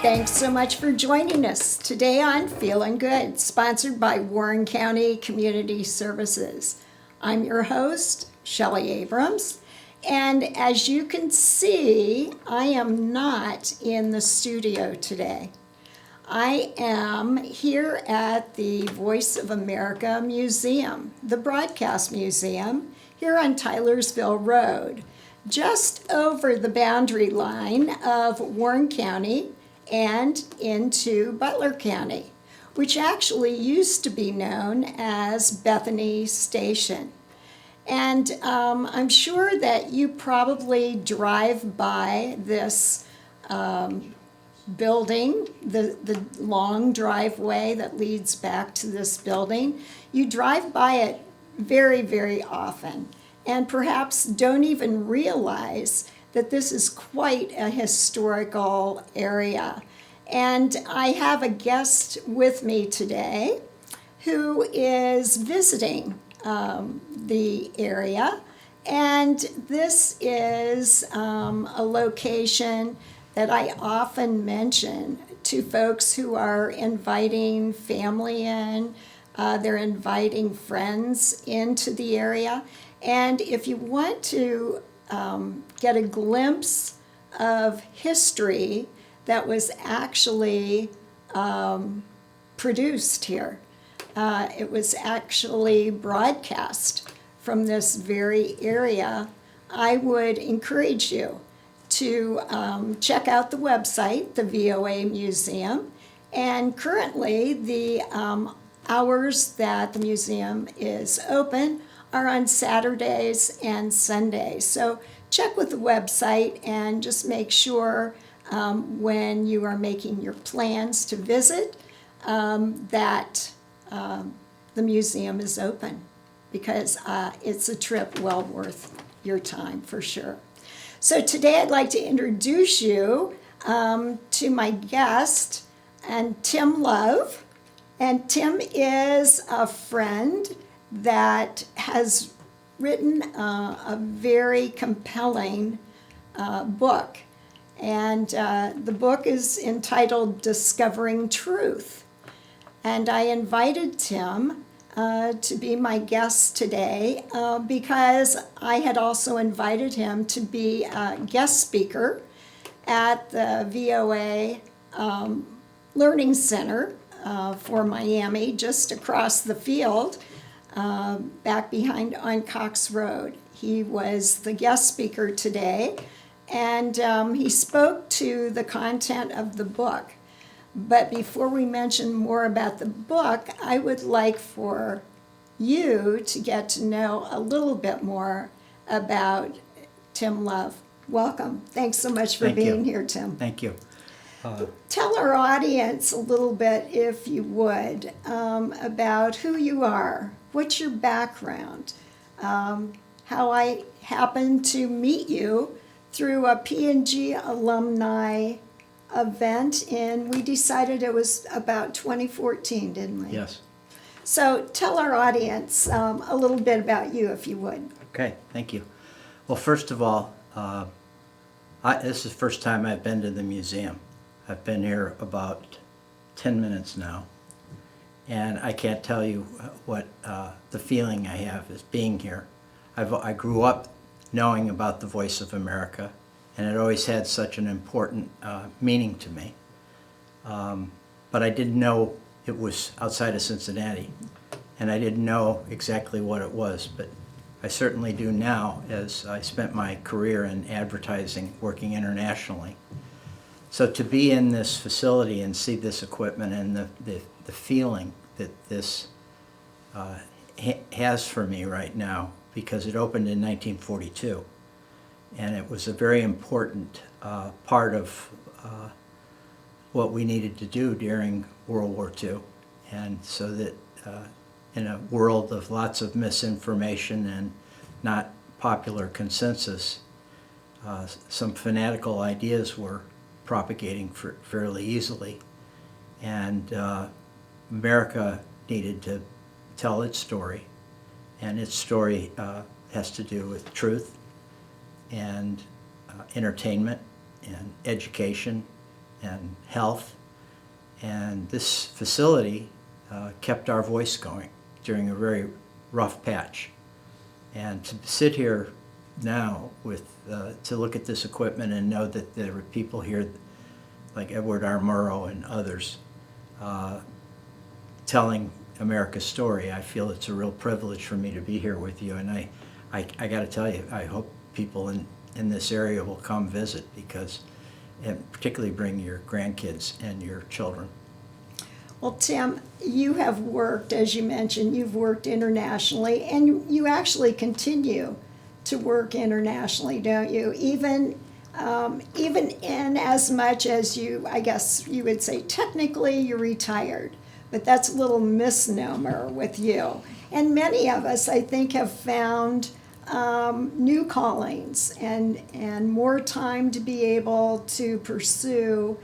Thanks so much for joining us today on Feelin Good, sponsored by Warren County Community Services. I'm your host, Shelly Abrams, and as you can see, I am not in the studio today. I am here at the Voice of America Museum, the Broadcast Museum, here on Tylersville Road, just over the boundary line of Warren County and into Butler County, which actually used to be known as Bethany Station. And I'm sure that you probably drive by this building, the long driveway that leads back to this building. You drive by it very, very often, and perhaps don't even realize that this is quite a historical area. And I have a guest with me today who is visiting the area. And this is a location that I often mention to folks who are inviting family in, they're inviting friends into the area. And if you want to get a glimpse of history that was actually produced here. It was actually broadcast from this very area. I would encourage you to check out the website, the VOA Museum, and currently the hours that the museum is open are on Saturdays and Sundays. So check with the website and just make sure when you are making your plans to visit that the museum is open, because it's a trip well worth your time for sure. So today I'd like to introduce you to my guest, and Tim Love. And Tim is a friend that has written a very compelling book. And the book is entitled Discovering Truth. And I invited Tim to be my guest today because I had also invited him to be a guest speaker at the VOA Learning Center for Miami, just across the field. Back behind on Cox Road. He was the guest speaker today, and he spoke to the content of the book. But before we mention more about the book, I would like for you to get to know a little bit more about Tim Love. Welcome. Thanks so much for being here, Tim. Thank you. Tell our audience a little bit, if you would, about who you are. What's your background? How I happened to meet you through a P&G alumni event, and we decided it was about 2014, didn't we? Yes. So tell our audience a little bit about you, if you would. Okay, thank you. Well, first of all, this is the first time I've been to the museum. I've been here about 10 minutes now, and I can't tell you what the feeling I have is being here. I grew up knowing about the Voice of America, and it always had such an important meaning to me. But I didn't know it was outside of Cincinnati, and I didn't know exactly what it was, but I certainly do now, as I spent my career in advertising working internationally. So to be in this facility and see this equipment and the feeling that this has for me right now, because it opened in 1942, and it was a very important part of what we needed to do during World War II. And so that in a world of lots of misinformation and not popular consensus, some fanatical ideas were propagating fairly easily. And America needed to tell its story, and its story has to do with truth and entertainment and education and health. And this facility kept our voice going during a very rough patch. And to sit here now with to look at this equipment and know that there were people here like Edward R. Murrow and others telling America's story, I feel it's a real privilege for me to be here with you. And I got to tell you, I hope people in this area will come visit, because, and particularly bring your grandkids and your children. Well, Tim, you have worked, as you mentioned, you've worked internationally, and you actually continue to work internationally, don't you? Even in as much as you, I guess you would say technically you're retired, but that's a little misnomer with you. And many of us, I think, have found new callings and more time to be able to pursue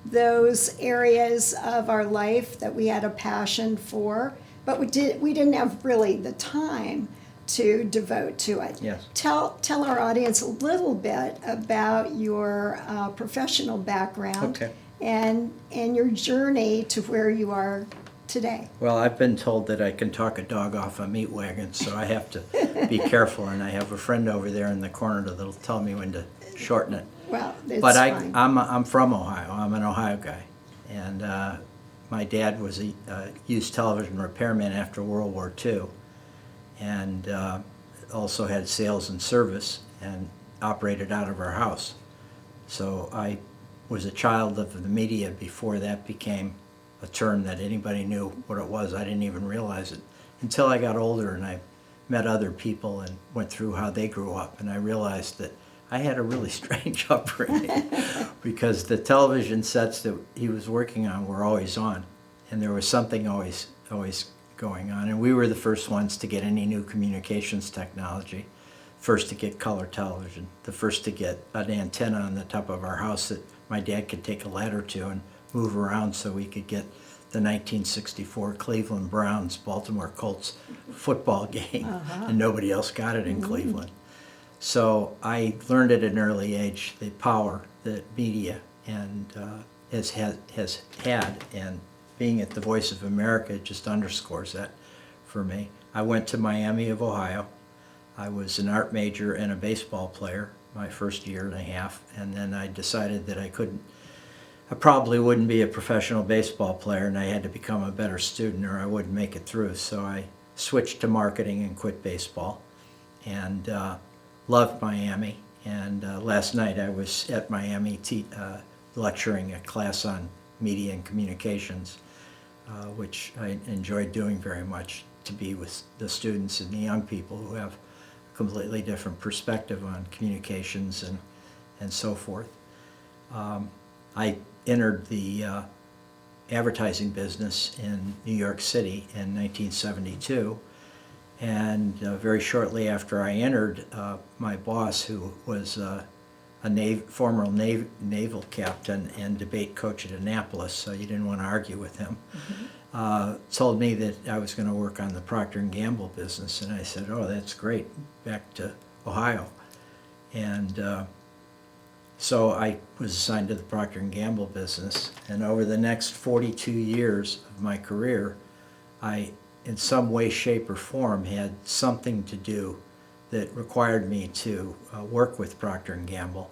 those areas of our life that we had a passion for, but we didn't have really the time to devote to it. Yes. Tell our audience a little bit about your professional background. Okay. and your journey to where you are today. Well, I've been told that I can talk a dog off a meat wagon, so I have to be careful, and I have a friend over there in the corner that'll tell me when to shorten it. Well, it's But fine. I'm from Ohio. I'm an Ohio guy, and my dad was a used television repairman after World War II, and also had sales and service and operated out of our house. So I was a child of the media before that became a term that anybody knew what it was. I didn't even realize it until I got older and I met other people and went through how they grew up, and I realized that I had a really strange upbringing because the television sets that he was working on were always on, and there was something always going on. And we were the first ones to get any new communications technology, first to get color television, the first to get an antenna on the top of our house that my dad could take a ladder to and move around so we could get the 1964 Cleveland Browns Baltimore Colts football game, and nobody else got it in Cleveland. So I learned at an early age the power that media and has had, and being at the Voice of America just underscores that for me. I went to Miami of Ohio. I was an art major and a baseball player my first year and a half, and then I decided that I probably wouldn't be a professional baseball player, and I had to become a better student or I wouldn't make it through. So I switched to marketing and quit baseball, and loved Miami. And last night I was at Miami lecturing a class on media and communications, which I enjoyed doing very much, to be with the students and the young people who have a completely different perspective on communications and so forth. I entered the advertising business in New York City in 1972, and very shortly after I entered, my boss, who was a former naval captain and debate coach at Annapolis, so you didn't want to argue with him, told me that I was going to work on the Procter & Gamble business, and I said, oh, that's great, back to Ohio. And so I was assigned to the Procter & Gamble business, and over the next 42 years of my career, I, in some way, shape, or form, had something to do that required me to work with Procter & Gamble.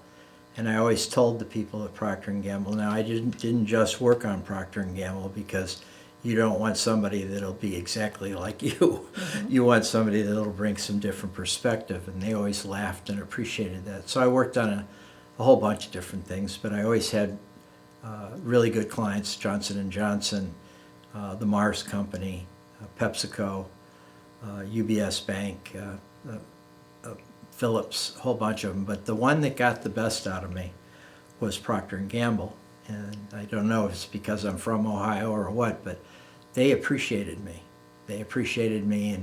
And I always told the people at Procter & Gamble, now I didn't just work on Procter & Gamble because you don't want somebody that'll be exactly like you. You want somebody that'll bring some different perspective, and they always laughed and appreciated that. So I worked on a whole bunch of different things, but I always had really good clients: Johnson & Johnson, the Mars Company, PepsiCo, UBS Bank, Phillips, a whole bunch of them. But the one that got the best out of me was Procter & Gamble. And I don't know if it's because I'm from Ohio or what, but they appreciated me. They appreciated me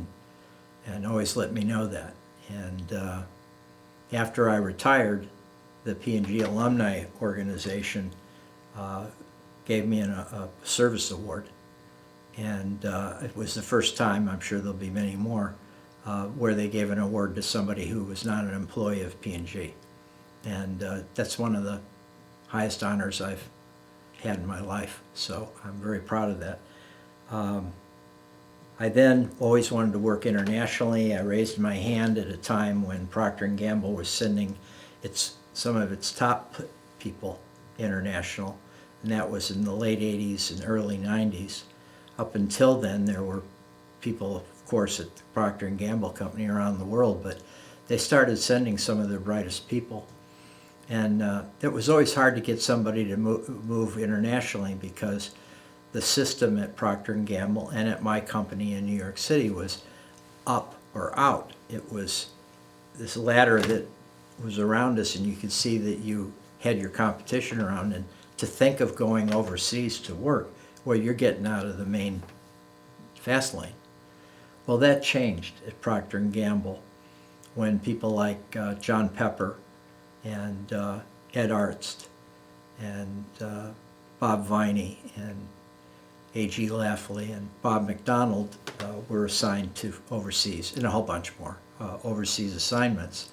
and always let me know that. And after I retired, the P&G Alumni Organization gave me a service award. And it was the first time, I'm sure there'll be many more, where they gave an award to somebody who was not an employee of P&G. And that's one of the highest honors I've had in my life, so I'm very proud of that. I then always wanted to work internationally. I raised my hand at a time when Procter & Gamble was sending some of its top people international, and that was in the late 80s and early 90s. Up until then, there were people, of course, at the Procter & Gamble company around the world, but they started sending some of their brightest people. And it was always hard to get somebody to move internationally because the system at Procter & Gamble and at my company in New York City was up or out. It was this ladder that was around us, and you could see that you had your competition around. And to think of going overseas to work, well, you're getting out of the main fast lane. Well, that changed at Procter & Gamble when people like John Pepper and Ed Arzt and Bob Viney and A.G. Lafley and Bob McDonald were assigned to overseas, and a whole bunch more overseas assignments.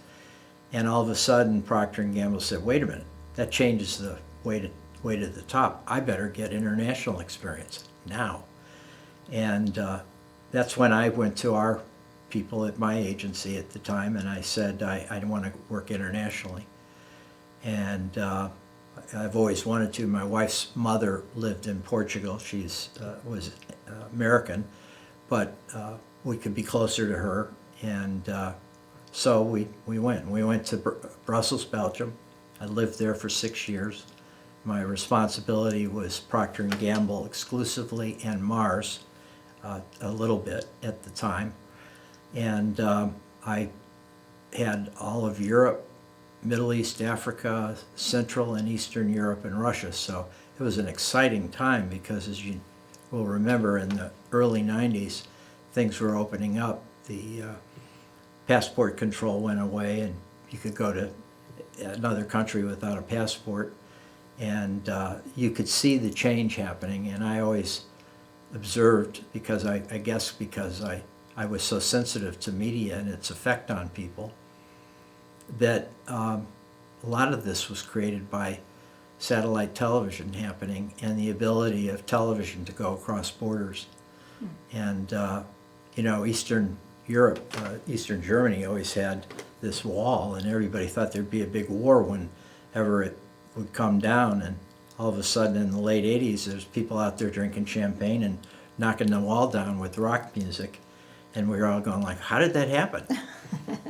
And all of a sudden, Procter & Gamble said, wait a minute, that changes the way to the top. I better get international experience now. And that's when I went to our people at my agency at the time, and I said, I want to work internationally. And I've always wanted to. My wife's mother lived in Portugal. She was American, but we could be closer to her. And so we went. We went to Brussels, Belgium. I lived there for 6 years. My responsibility was Procter & Gamble exclusively and Mars a little bit at the time. And I had all of Europe, Middle East, Africa, Central and Eastern Europe, and Russia. So it was an exciting time because, as you will remember, in the early 90s, things were opening up. The passport control went away, and you could go to another country without a passport. And you could see the change happening. And I always observed, because I guess because I was so sensitive to media and its effect on people, that a lot of this was created by satellite television happening and the ability of television to go across borders. And, you know, Eastern Europe, Eastern Germany always had this wall, and everybody thought there'd be a big war whenever it would come down. And all of a sudden in the late 80s, there's people out there drinking champagne and knocking the wall down with rock music. And we were all going like, how did that happen?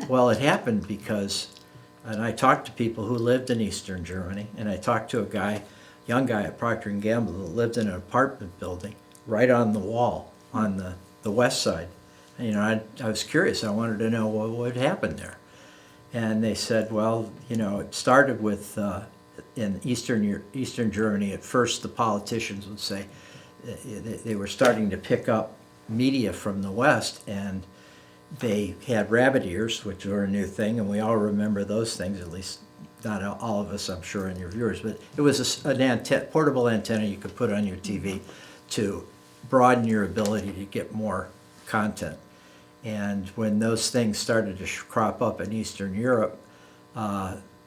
Well, it happened because, and I talked to people who lived in Eastern Germany, and I talked to a young guy at Procter & Gamble that lived in an apartment building right on the wall on the west side. And, you know, I was curious. I wanted to know what happened there. And they said, well, you know, it started with, in Eastern Germany, at first the politicians would say they were starting to pick up media from the West, and they had rabbit ears, which were a new thing, and we all remember those things, at least not all of us, I'm sure, and your viewers. But it was an portable antenna you could put on your TV to broaden your ability to get more content. And when those things started to crop up in Eastern Europe,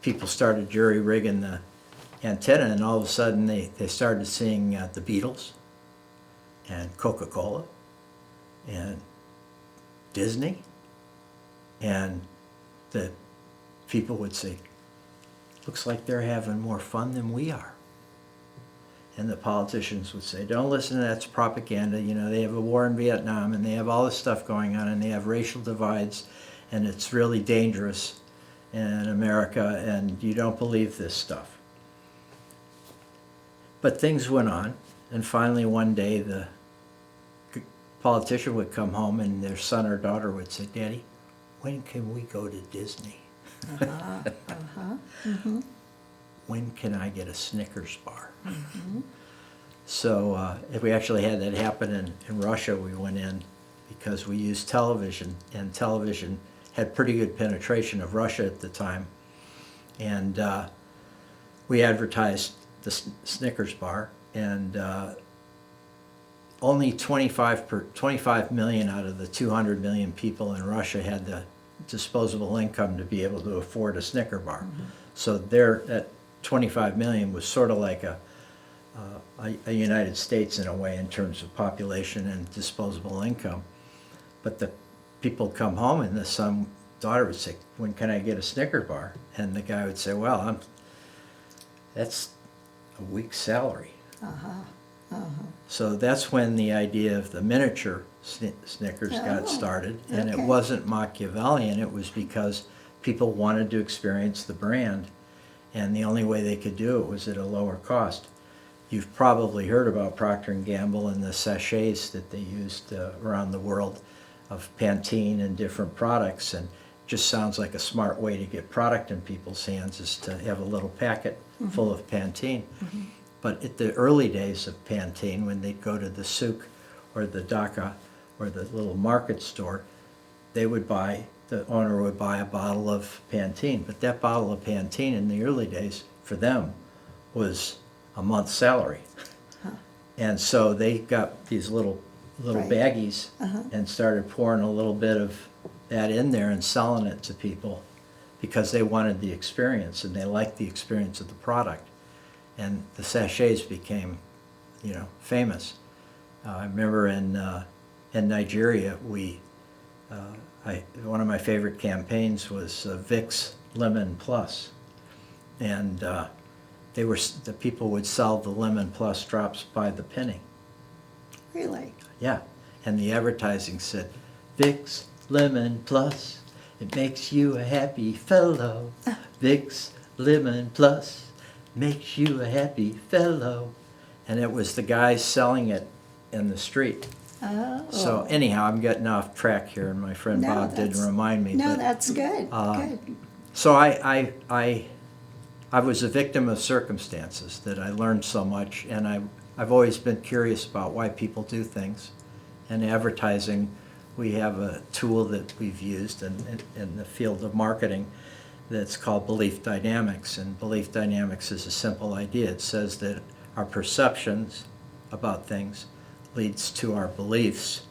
people started jury-rigging the antenna, and all of a sudden they started seeing the Beatles and Coca-Cola and Disney, and the people would say, looks like they're having more fun than we are. And the politicians would say, don't listen to that, it's propaganda. You know, they have a war in Vietnam, and they have all this stuff going on, and they have racial divides, and it's really dangerous in America, and you don't believe this stuff. But things went on, and finally one day the politician would come home, and their son or daughter would say, Daddy, when can we go to Disney? When can I get a Snickers bar? So we actually had that happen in Russia. We went in because we used television, and television had pretty good penetration of Russia at the time. And we advertised the Snickers bar, and only 25 million out of the 200 million people in Russia had the disposable income to be able to afford a Snicker bar. So that 25 million was sort of like a United States in a way in terms of population and disposable income. But the people come home and the daughter would say, when can I get a Snicker bar? And the guy would say, well, that's a week's salary. So that's when the idea of the miniature Snickers got started. And it wasn't Machiavellian, it was because people wanted to experience the brand, and the only way they could do it was at a lower cost. You've probably heard about Procter & Gamble and the sachets that they used around the world of Pantene and different products, and just sounds like a smart way to get product in people's hands is to have a little packet full of Pantene. But at the early days of Pantene, when they'd go to the souk or the Dhaka or the little market store, the owner would buy a bottle of Pantene. But that bottle of Pantene in the early days, for them, was a month's salary. And so they got these little baggies and started pouring a little bit of that in there and selling it to people because they wanted the experience and they liked the experience of the product. And the sachets became, famous. I remember in Nigeria, one of my favorite campaigns was Vicks Lemon Plus, and the people would sell the Lemon Plus drops by the penny. Really? Yeah, and the advertising said, Vicks Lemon Plus, it makes you a happy fellow. Vicks Lemon Plus makes you a happy fellow. And it was the guys selling it in the street. Oh. So anyhow, I'm getting off track here, and my friend Bob didn't remind me. No, but, that's good. Good. So I was a victim of circumstances that I learned so much, and I've always been curious about why people do things. And advertising, we have a tool that we've used in the field of marketing that's called belief dynamics. And belief dynamics is a simple idea. It says that our perceptions about things leads to our beliefs,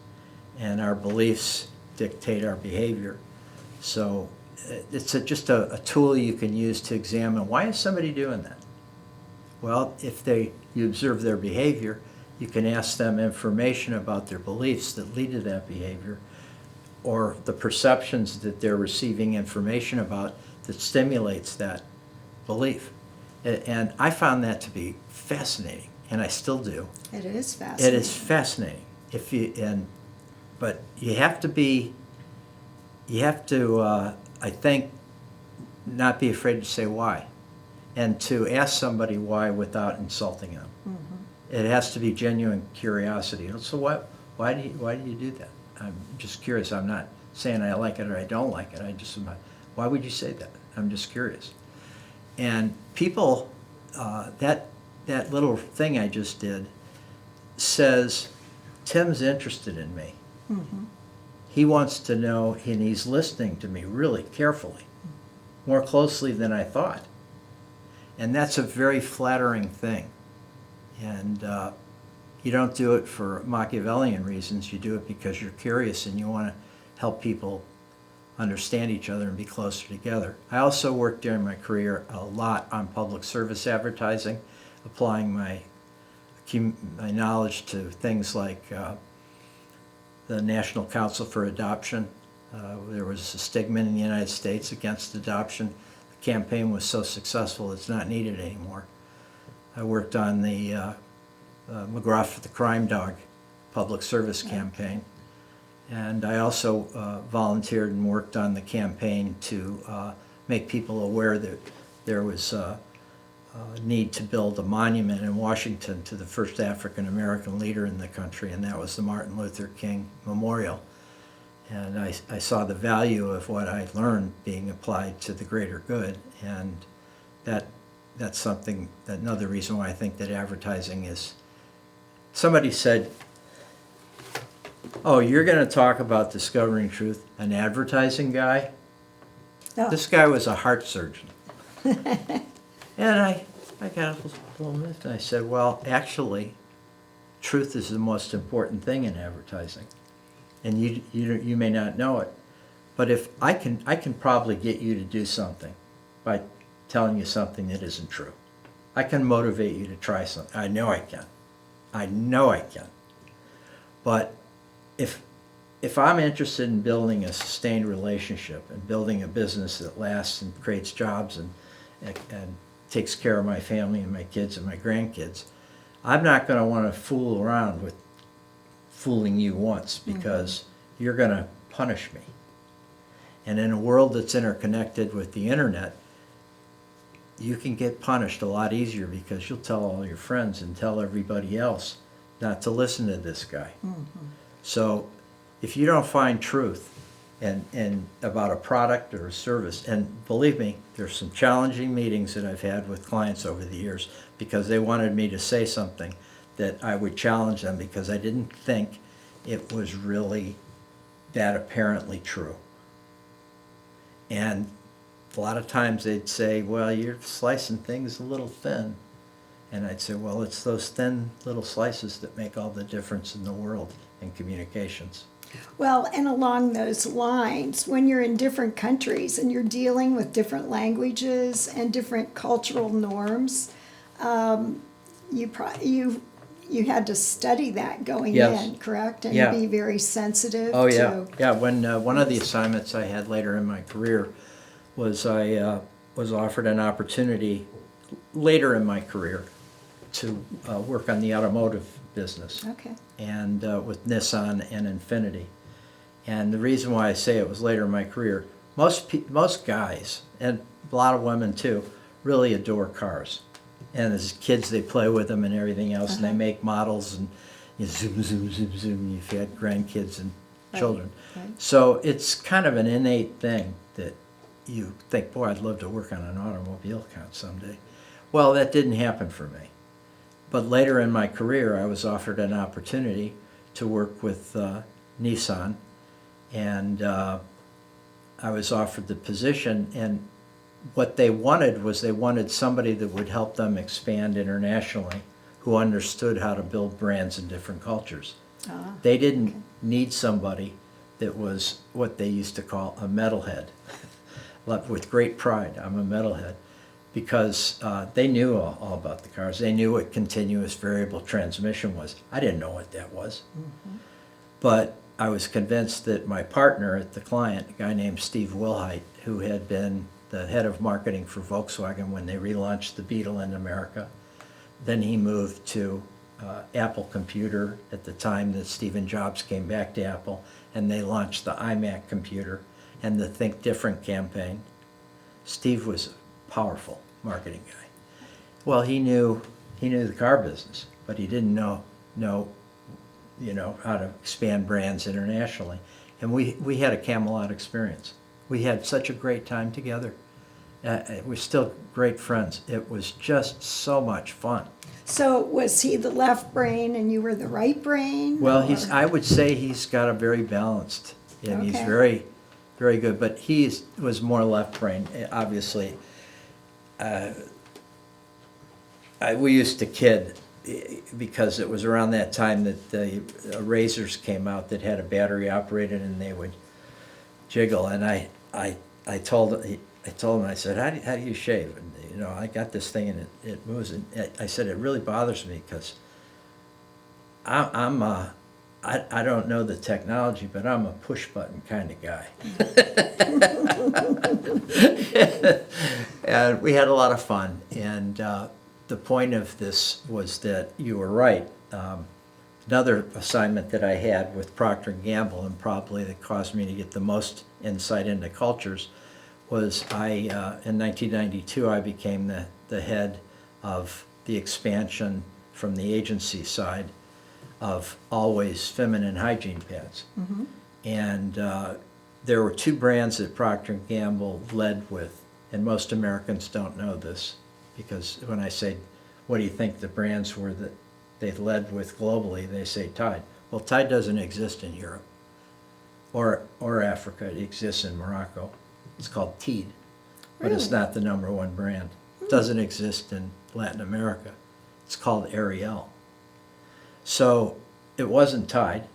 and our beliefs dictate our behavior. So it's just a tool you can use to examine, why is somebody doing that? Well, if you observe their behavior, you can ask them information about their beliefs that lead to that behavior, or the perceptions that they're receiving information about that stimulates that belief. And I found that to be fascinating, and I still do. It is fascinating. It is fascinating. But you have to, I think, not be afraid to say why, and to ask somebody why without insulting them. It has to be genuine curiosity. So why do you do that? I'm just curious. I'm not saying I like it or I don't like it. Why would you say that? I'm just curious. And people, that little thing I just did says, Tim's interested in me. He wants to know, and he's listening to me really carefully, more closely than I thought. And that's a very flattering thing. And you don't do it for Machiavellian reasons. You do it because you're curious and you want to help people understand each other and be closer together. I also worked during my career a lot on public service advertising, applying my knowledge to things like the National Council for Adoption. There was a stigma in the United States against adoption. The campaign was so successful it's not needed anymore. I worked on the McGruff the Crime Dog public service campaign. And I also volunteered and worked on the campaign to make people aware that there was a need to build a monument in Washington to the first African American leader in the country, and that was the Martin Luther King Memorial. And I saw the value of what I learned being applied to the greater good, and that's something, another reason why I think that advertising is. Somebody said, oh, you're going to talk about discovering truth, an advertising guy? Oh. This guy was a heart surgeon. And I got a little miffed. And I said, well, actually, truth is the most important thing in advertising. And you may not know it. But if I can probably get you to do something by telling you something that isn't true. I can motivate you to try something. I know I can. I know I can. But if I'm interested in building a sustained relationship and building a business that lasts and creates jobs and takes care of my family and my kids and my grandkids, I'm not going to want to fool around with fooling you once, because you're going to punish me. And in a world that's interconnected with the internet, you can get punished a lot easier, because you'll tell all your friends and tell everybody else not to listen to this guy. So if you don't find truth and about a product or a service, and believe me, there's some challenging meetings that I've had with clients over the years because they wanted me to say something that I would challenge them because I didn't think it was really that apparently true. And a lot of times they'd say, well, you're slicing things a little thin. And I'd say, well, it's those thin little slices that make all the difference in the world in communications. Well, and along those lines, when you're in different countries and you're dealing with different languages and different cultural norms, you had to study that going Yes. in, correct? And Yeah. be very sensitive Oh, to. yeah. Yeah, when one of the assignments I had later in my career was I was offered an opportunity later in my career to work on the automotive business. Okay. And with Nissan and Infiniti. And the reason why I say it was later in my career, most guys, and a lot of women too, really adore cars. And as kids, they play with them and everything else, and they make models, and you zoom, zoom, zoom, zoom. You've had grandkids and children. Right. So it's kind of an innate thing that you think, boy, I'd love to work on an automobile account someday. Well, that didn't happen for me. But later in my career, I was offered an opportunity to work with Nissan, and I was offered the position, and what they wanted was they wanted somebody that would help them expand internationally, who understood how to build brands in different cultures. They didn't need somebody that was what they used to call a metalhead. With great pride, I'm a metalhead. Because they knew all about the cars. They knew what continuous variable transmission was. I didn't know what that was. But I was convinced that my partner at the client, a guy named Steve Wilhite, who had been the head of marketing for Volkswagen when they relaunched the Beetle in America, then he moved to Apple Computer at the time that Stephen Jobs came back to Apple, and they launched the iMac computer and the Think Different campaign. Steve was powerful marketing guy. Well, he knew the car business, but he didn't know how to expand brands internationally. And we had a Camelot experience. We had such a great time together. We're still great friends. It was just so much fun. So was he the left brain and you were the right brain? Well, or- I would say he's got a very balanced, and he's Okay. very, very good. But he was more left brain, obviously. We used to kid because it was around that time that the razors came out that had a battery operated, and they would jiggle. And I told him, I said, how do you shave? And, I got this thing and it moves. And I said, it really bothers me because I don't know the technology, but I'm a push button kind of guy. And we had a lot of fun. And the point of this was that you were right. Another assignment that I had with Procter & Gamble, and probably that caused me to get the most insight into cultures, was in 1992, I became the head of the expansion from the agency side of Always feminine hygiene pads. And there were two brands that Procter & Gamble led with, and most Americans don't know this, because when I say, what do you think the brands were that they led with globally, they say Tide. Well, Tide doesn't exist in Europe or Africa. It exists in Morocco. It's called Teed, but it's Really? not the #1 brand. It doesn't exist in Latin America. It's called Ariel. So it wasn't Tide,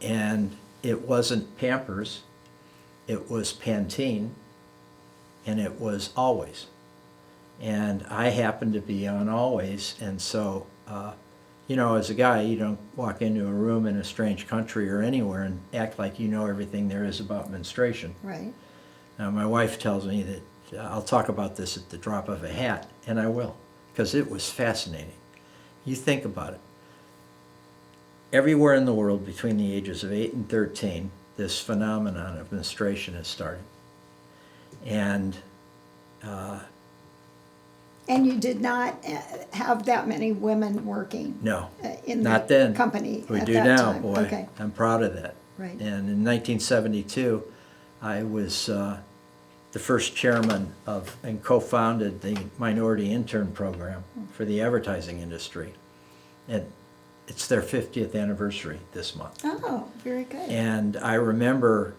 and it wasn't Pampers, it was Pantene, and it was Always. And I happened to be on Always, and so, you know, as a guy, you don't walk into a room in a strange country or anywhere and act like you know everything there is about menstruation. Right. Now, my wife tells me that I'll talk about this at the drop of a hat, and I will, because it was fascinating. You think about it. Everywhere in the world between the ages of 8 and 13, this phenomenon of menstruation is starting. And you did not have that many women working no, in not the then. company We at do that now, time? boy. Okay. I'm proud of that. Right. And in 1972, I was the first chairman of and co-founded the Minority Intern Program for the advertising industry. And it's their 50th anniversary this month. Oh, very good. And I remember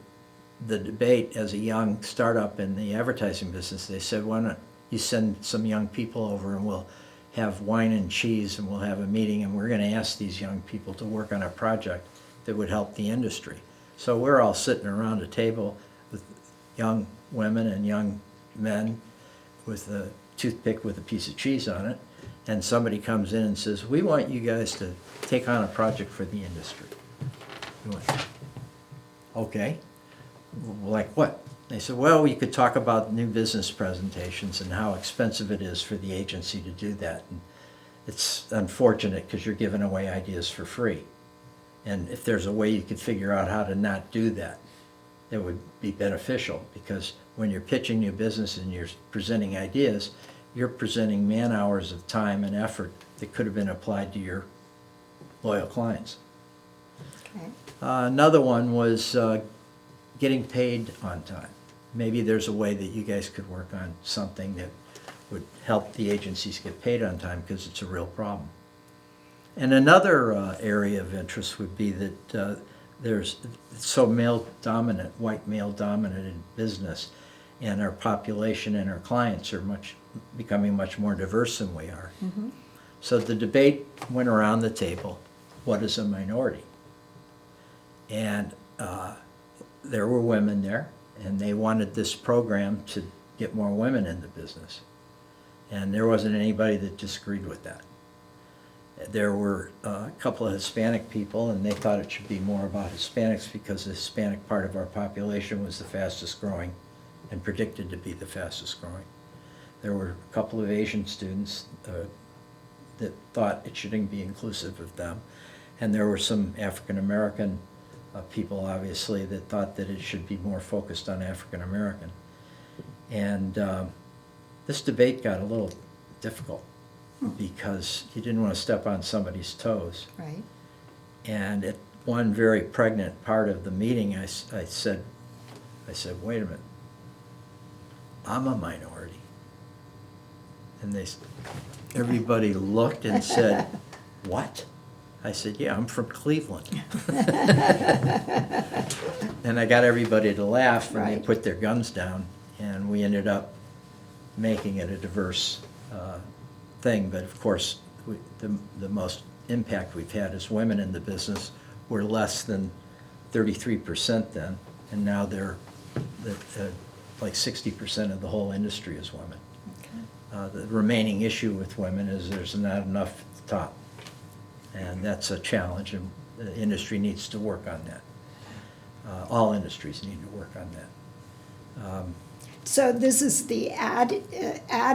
the debate as a young startup in the advertising business. They said, why don't you send some young people over and we'll have wine and cheese and we'll have a meeting and we're going to ask these young people to work on a project that would help the industry. So we're all sitting around a table with young women and young men with a toothpick with a piece of cheese on it. And somebody comes in and says, we want you guys to take on a project for the industry. We went, okay. Like what? They said, well, we could talk about new business presentations and how expensive it is for the agency to do that. And it's unfortunate because you're giving away ideas for free. And if there's a way you could figure out how to not do that, it would be beneficial, because when you're pitching new business and you're presenting ideas, you're presenting man hours of time and effort that could have been applied to your loyal clients. Okay. Another one was getting paid on time. Maybe there's a way that you guys could work on something that would help the agencies get paid on time, because it's a real problem. And another area of interest would be that it's so male-dominant, white male-dominant in business, and our population and our clients are becoming much more diverse than we are. Mm-hmm. So the debate went around the table, what is a minority? And there were women there, and they wanted this program to get more women in the business. And there wasn't anybody that disagreed with that. There were a couple of Hispanic people, and they thought it should be more about Hispanics because the Hispanic part of our population was the fastest growing and predicted to be the fastest growing. There were a couple of Asian students that thought it shouldn't be inclusive of them. And there were some African American people, obviously, that thought that it should be more focused on African American. And this debate got a little difficult because you didn't want to step on somebody's toes. Right. And at one very pregnant part of the meeting, I said, wait a minute, I'm a minority. And everybody looked and said, what? I said, yeah, I'm from Cleveland. And I got everybody to laugh, and Right. they put their guns down, and we ended up making it a diverse thing. But of course, the most impact we've had as women in the business were less than 33% then, and now they're like 60% of the whole industry is women. Okay. The remaining issue with women is there's not enough at the top. And that's a challenge, and the industry needs to work on that. All industries need to work on that. So this is the ad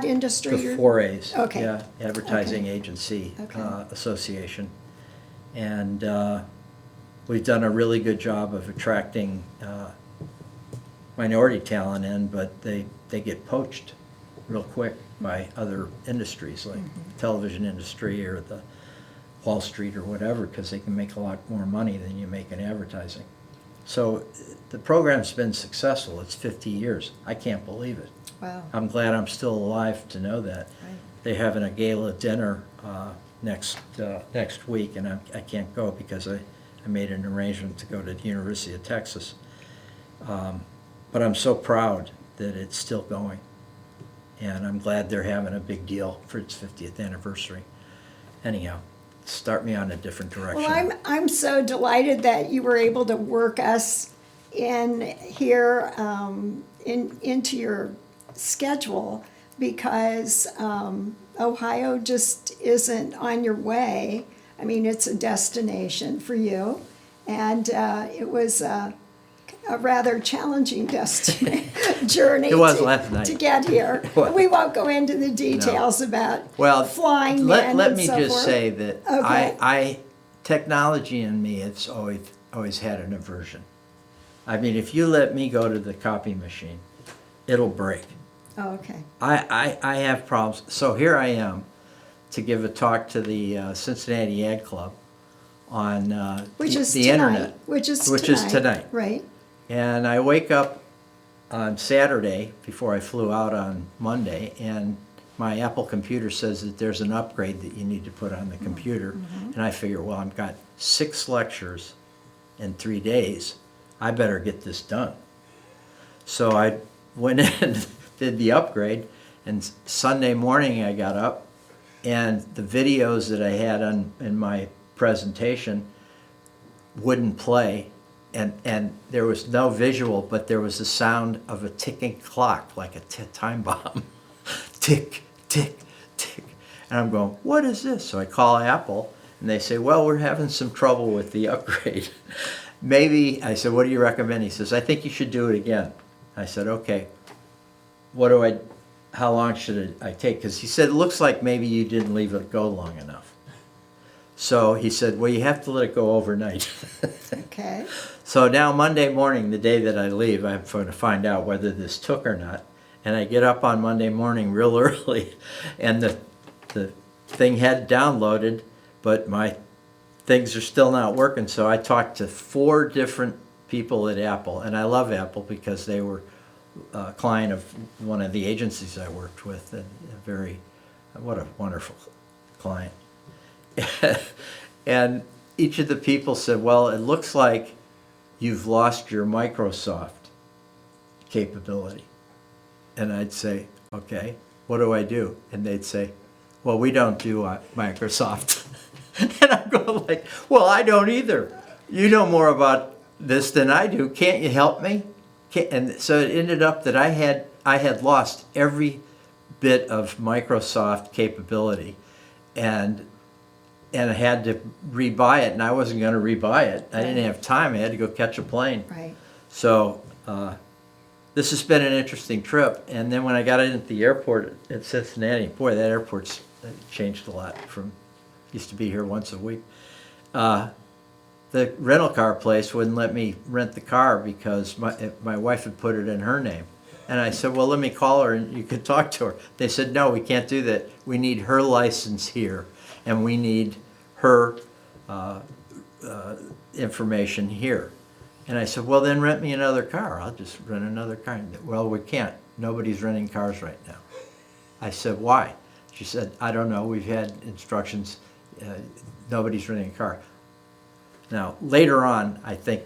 industry? The 4As. Okay. Yeah, Advertising Okay. Agency Okay. Association. And we've done a really good job of attracting minority talent in, but they get poached real quick by other industries like television industry or the Wall Street or whatever, because they can make a lot more money than you make in advertising. So the program's been successful. It's 50 years. I can't believe it. Wow. I'm glad I'm still alive to know that. Right. They're having a gala dinner next week, and I can't go because I made an arrangement to go to the University of Texas. But I'm so proud that it's still going. And I'm glad they're having a big deal for its 50th anniversary. Anyhow, start me on a different direction. Well, I'm so delighted that you were able to work us in here, into your schedule, because Ohio just isn't on your way. I mean, it's a destination for you, and it was a rather challenging journey It was last night. to get here. It was. We won't go into the details about Well, flying let men and me so just forth. say that Okay. I technology in me, it's always had an aversion. I mean, if you let me go to the copy machine, it'll break. Oh, okay. I have problems. So here I am to give a talk to the Cincinnati Ag Club on Which is the tonight. internet. Which is tonight. Right. And I wake up on Saturday before I flew out on Monday, and my Apple computer says that there's an upgrade that you need to put on the computer. And I figure, well, I've got 6 lectures in 3 days. I better get this done. So I went in and did the upgrade, and Sunday morning I got up, and the videos that I had in my presentation wouldn't play, and there was no visual, but there was the sound of a ticking clock, like a time bomb. Tick, tick, tick. And I'm going, what is this? So I call Apple, and they say, well, we're having some trouble with the upgrade. Maybe, I said, what do you recommend? He says, I think you should do it again. I said, okay, how long should I take? Because he said, it looks like maybe you didn't leave it go long enough. So he said, well, you have to let it go overnight. Okay. So now Monday morning, the day that I leave, I'm going to find out whether this took or not. And I get up on Monday morning real early, and the thing had downloaded, but my things are still not working. So I talked to 4 different people at Apple, and I love Apple because they were a client of one of the agencies I worked with, and what a wonderful client. And each of the people said, well, it looks like you've lost your Microsoft capability. And I'd say, okay, what do I do? And they'd say, well, we don't do Microsoft. And I'm going like, well, I don't either. You know more about this than I do. Can't you help me? And so it ended up that I had lost every bit of Microsoft capability, and I had to rebuy it, and I wasn't going to rebuy it. I didn't have time. I had to go catch a plane. Right. So this has been an interesting trip. And then when I got into the airport at Cincinnati, boy, that airport's changed a lot from used to be here once a week. The rental car place wouldn't let me rent the car because my wife had put it in her name. And I said, well, let me call her and you could talk to her. They said, no, we can't do that. We need her license here, and we need her information here. And I said, well, then rent me another car. I'll just rent another car. Well, we can't. Nobody's renting cars right now. I said, why? She said, I don't know. We've had instructions. Nobody's renting a car. Now, later on, I think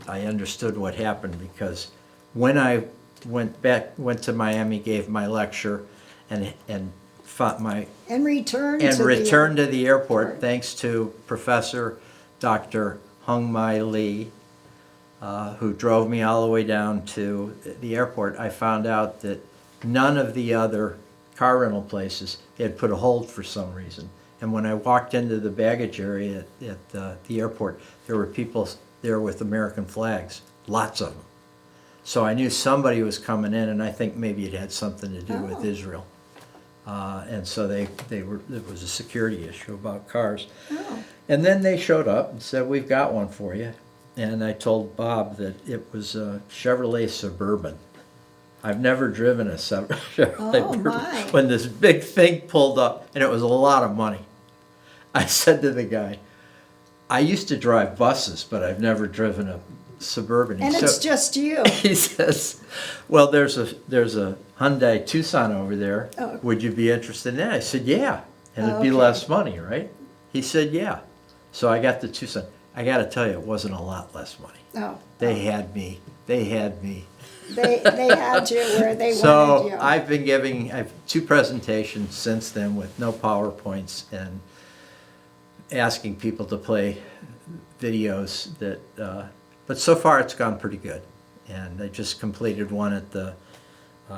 I understood what happened, because when I went to Miami, gave my lecture, and fought my And returned to the airport, thanks to Professor Dr. Hung Mai Lee, who drove me all the way down to the airport. I found out that none of the other car rental places had put a hold for some reason. And when I walked into the baggage area at the airport, there were people there with American flags, lots of them. So I knew somebody was coming in, and I think maybe it had something to do with Israel. And so it was a security issue about cars. Oh. And then they showed up and said, we've got one for you. And I told Bob that it was a Chevrolet Suburban. I've never driven a Chevrolet Suburban. My. When this big thing pulled up, and it was a lot of money. I said to the guy, I used to drive buses, but I've never driven a Suburban. And it's just you. He says, well, there's a Hyundai Tucson over there. Oh. Would you be interested in that? I said, yeah. And it'd be Okay. less money, right? He said, yeah. So I got the Tucson. I got to tell you, it wasn't a lot less money. Oh. They had me. They had you where they wanted So you. I've been giving, I've 2 presentations since then with no PowerPoints and asking people to play videos that, but so far it's gone pretty good. And I just completed one at the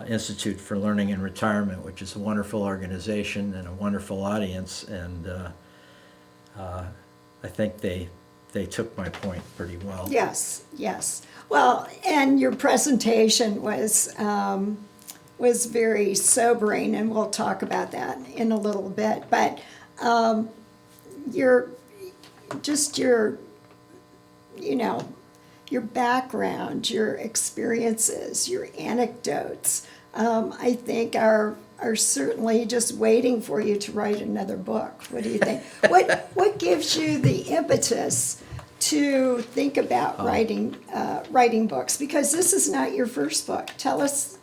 Institute for Learning and Retirement, which is a wonderful organization and a wonderful audience. And I think they took my point pretty well. Yes, yes. Well, and your presentation was very sobering, and we'll talk about that in a little bit. But your your background, your experiences, your anecdotes, I think are certainly just waiting for you to write another book. What do you think? What gives you the impetus to think about writing books? Because this is not your first book. Tell us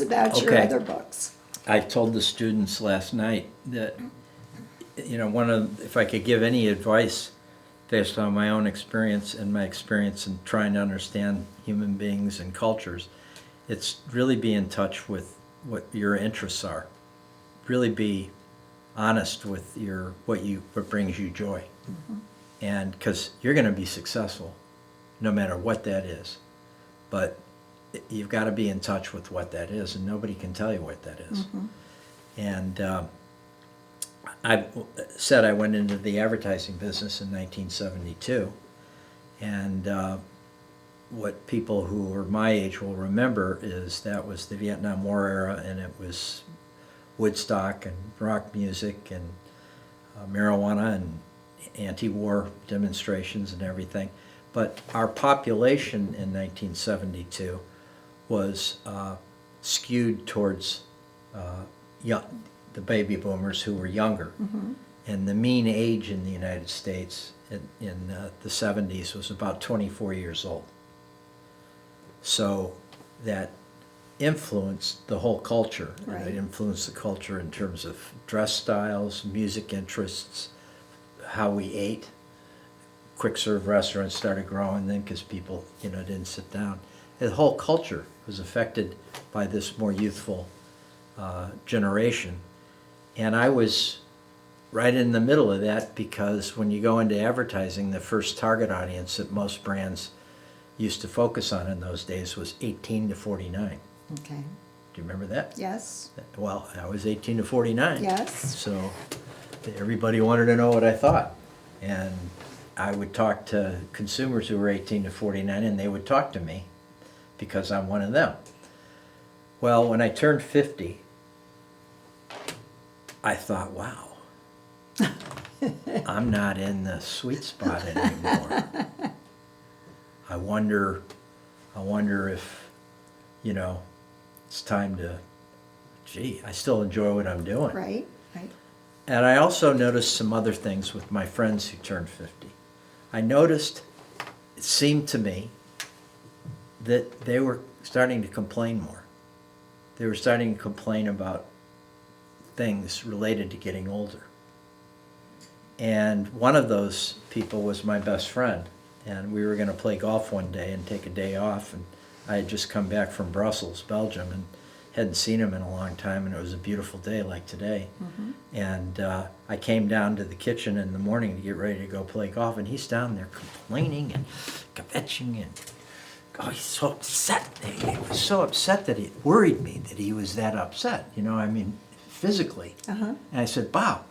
about your Okay. other books. I told the students last night that, if I could give any advice based on my own experience and my experience in trying to understand human beings and cultures, it's really be in touch with what your interests are. Really be honest with what brings you joy. Mm-hmm. And because you're going to be successful no matter what that is. But you've got to be in touch with what that is, and nobody can tell you what that is. Mm-hmm. And I said I went into the advertising business in 1972, and what people who are my age will remember is that was the Vietnam War era, and it was Woodstock and rock music and marijuana and anti-war demonstrations and everything. But our population in 1972 was skewed towards the baby boomers who were younger. Mm-hmm. And the mean age in the United States in the 70s was about 24 years old. So that influenced the whole culture. Right. It influenced the culture in terms of dress styles, music interests, how we ate. Quick serve restaurants started growing then because people, didn't sit down. The whole culture was affected by this more youthful generation. And I was right in the middle of that, because when you go into advertising, the first target audience that most brands used to focus on in those days was 18 to 49. Okay. Do you remember that? Yes. Well, I was 18 to 49. Yes. So everybody wanted to know what I thought. And I would talk to consumers who were 18 to 49, and they would talk to me because I'm one of them. Well, when I turned 50, I thought, wow, I'm not in the sweet spot anymore. I wonder if, it's time to, I still enjoy what I'm doing. Right, right. And I also noticed some other things with my friends who turned 50. I noticed, it seemed to me, that they were starting to complain more. They were starting to complain about things related to getting older. And one of those people was my best friend. And we were going to play golf one day and take a day off. And I had just come back from Brussels, Belgium, and hadn't seen him in a long time. And it was a beautiful day like today. Mm-hmm. And I came down to the kitchen in the morning to get ready to go play golf. And he's down there complaining and kvetching and he's so upset. He was so upset that it worried me that he was that upset, physically. Uh-huh. And I said, Bob,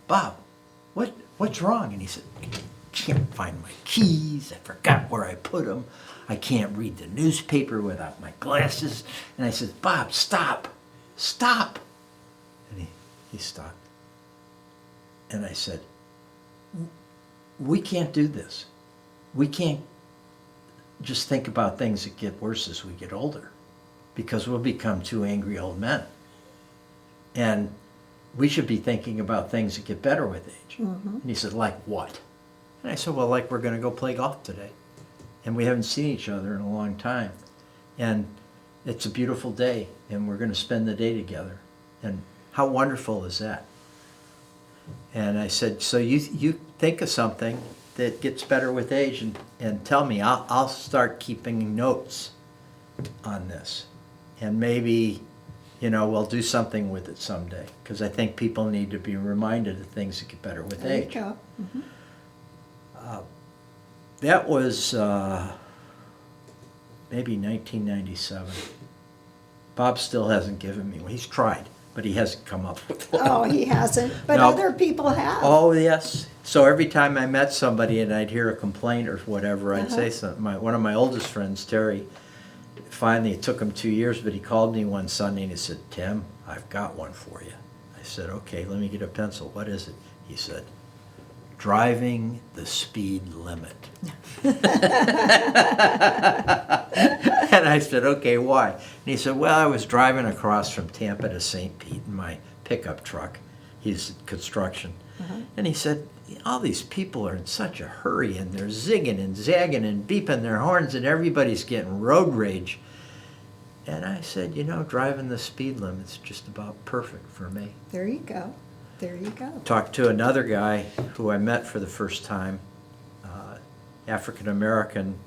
what's wrong? And he said, I can't find my keys. I forgot where I put them. I can't read the newspaper without my glasses. And I said, Bob, stop. And he stopped. And I said, we can't do this. We can't just think about things that get worse as we get older, because we'll become two angry old men. And we should be thinking about things that get better with age. Mm-hmm. And he said, like what? And I said, well, like we're going to go play golf today. And we haven't seen each other in a long time. And it's a beautiful day, and we're going to spend the day together. And how wonderful is that? And I said, so you think of something that gets better with age and tell me. I'll start keeping notes on this. And maybe, we'll do something with it someday, because I think people need to be reminded of things that get better with There you age. go. Mhm. That was maybe 1997. Bob still hasn't given me one. He's tried, but he hasn't come up with one. Oh, he hasn't, but No. other people have. Oh, yes. So every time I met somebody and I'd hear a complaint or whatever, I'd say something. One of my oldest friends, Terry, finally, it took him 2 years, but he called me one Sunday and he said, "Tim, I've got one for you." I said, "Okay, let me get a pencil. What is it?" He said, "Driving the speed limit." And I said, "Okay, why?" And he said, "Well, I was driving across from Tampa to St. Pete in my pickup truck." He's construction. And he said, "All these people are in such a hurry, and they're zigging and zagging and beeping their horns, and everybody's getting road rage." And I said, driving the speed limit's just about perfect for me. There you go. There you go. Talked to another guy who I met for the first time, African-American,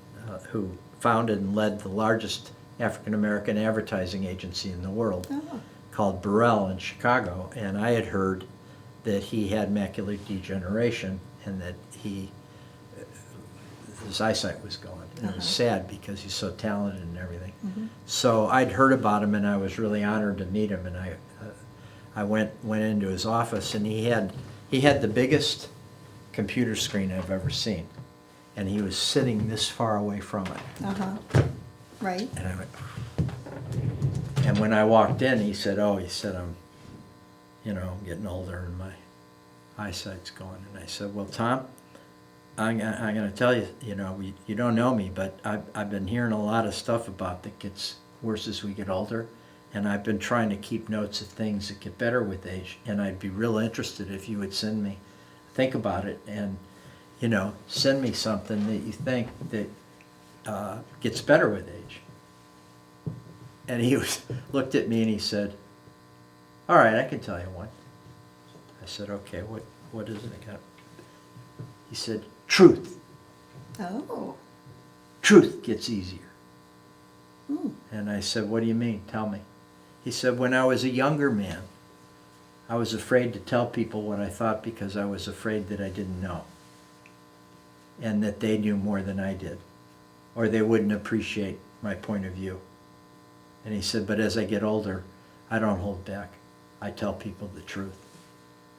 who founded and led the largest African-American advertising agency in the world, Oh, called Burrell in Chicago. And I had heard that he had macular degeneration and that his eyesight was gone. And it was sad because he's so talented and everything. So I'd heard about him, and I was really honored to meet him. And I went into his office, and he had the biggest computer screen I've ever seen, and he was sitting this far away from it. right. And I went, and when I walked in, he said, "I'm, getting older and my eyesight's gone." And I said, "Well, Tom, I'm going to tell you, you don't know me, but I've been hearing a lot of stuff about that gets worse as we get older. And I've been trying to keep notes of things that get better with age. And I'd be real interested if you would think about it and, send me something that you think that gets better with age." And he looked at me and he said, "All right, I can tell you one." I said, "Okay, what is it again?" He said, "Truth. Oh. Truth gets easier." Hmm. And I said, "What do you mean? Tell me." He said, "When I was a younger man, I was afraid to tell people what I thought because I was afraid that I didn't know. And that they knew more than I did. Or they wouldn't appreciate my point of view." And he said, "But as I get older, I don't hold back. I tell people the truth.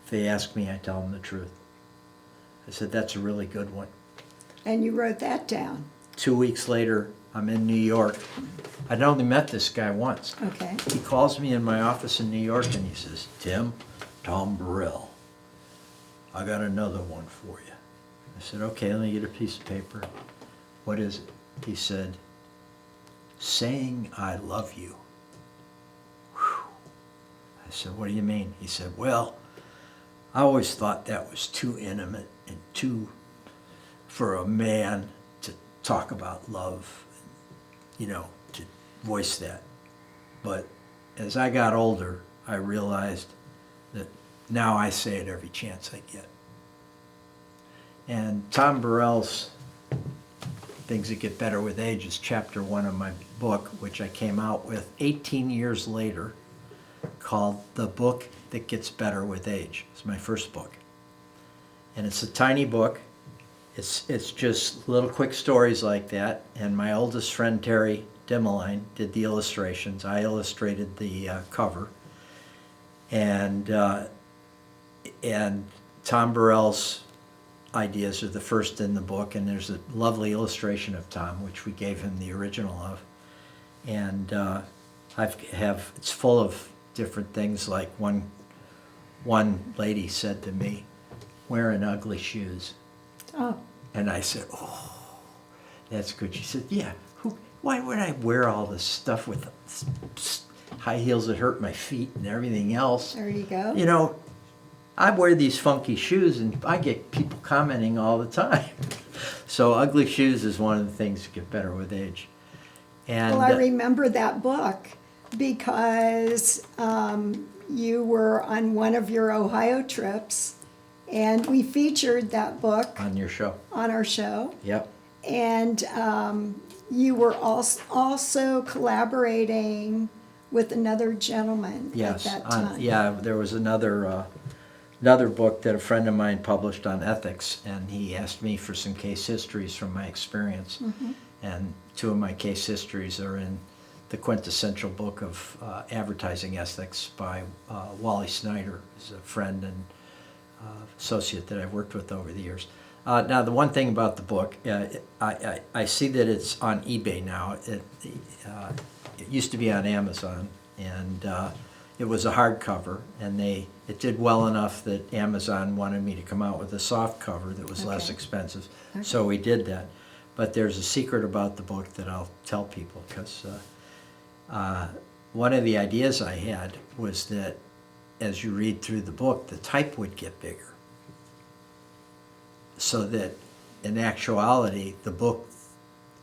If they ask me, I tell them the truth." I said, "That's a really good one." And you wrote that down. 2 weeks later, I'm in New York. I'd only met this guy once. Okay. He calls me in my office in New York and he says, "Tim, Tom Burrell, I got another one for you." I said, "Okay, let me get a piece of paper." "What is it?" He said, "Saying I love you." Whew. I said, "What do you mean?" He said, "Well, I always thought that was too intimate and too for a man to talk about love, to voice that. But as I got older, I realized that now I say it every chance I get." And Tom Burrell's Things That Get Better with Age is chapter 1 of my book, which I came out with 18 years later, called The Book That Gets Better with Age. It's my first book. And it's a tiny book. It's just little quick stories like that. And my oldest friend, Terry Dimmeline, did the illustrations. I illustrated the cover. And Tom Burrell's ideas are the first in the book, and there's a lovely illustration of Tom, which we gave him the original of. And it's full of different things, like one lady said to me, "Wearing ugly shoes." Oh. And I said, "Oh, that's good." She said, "Yeah, why would I wear all this stuff with high heels that hurt my feet and everything else? There you go. I wear these funky shoes and I get people commenting all the time." So ugly shoes is one of the things that get better with age. And Well, I remember that book because you were on one of your Ohio trips, and we featured that book on your show. on our show. Yep. And you were also collaborating with another gentleman Yes, at that time. yeah, there was another book that a friend of mine published on ethics, and he asked me for some case histories from my experience. And two of my case histories are in the quintessential book of advertising ethics by Wally Snyder, who's a friend and associate that I've worked with over the years. Now, the one thing about the book, I see that it's on eBay now. It used to be on Amazon, and it was a hardcover, and it did well enough that Amazon wanted me to come out with a soft cover that was less Okay. expensive. So we did that. But there's a secret about the book that I'll tell people, because one of the ideas I had was that as you read through the book, the type would get bigger. So that in actuality, the book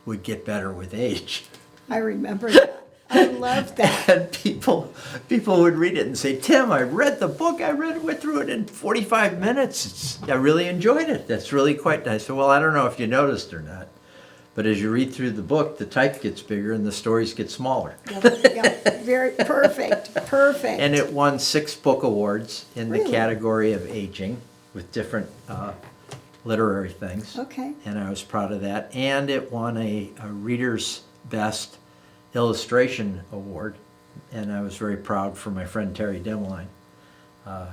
would get better with age. I remember that. I love that. And people would read it and say, Tim, I read the book. Went through it in 45 minutes. I really enjoyed it. That's really quite nice. I said, well, I don't know if you noticed or not, but as you read through the book, the type gets bigger and the stories get smaller. Yep, very perfect. And it won 6 book awards in the Really? category of aging with different literary things. Okay. And I was proud of that. And it won a Reader's Best Illustration Award. And I was very proud for my friend Terry Dimline,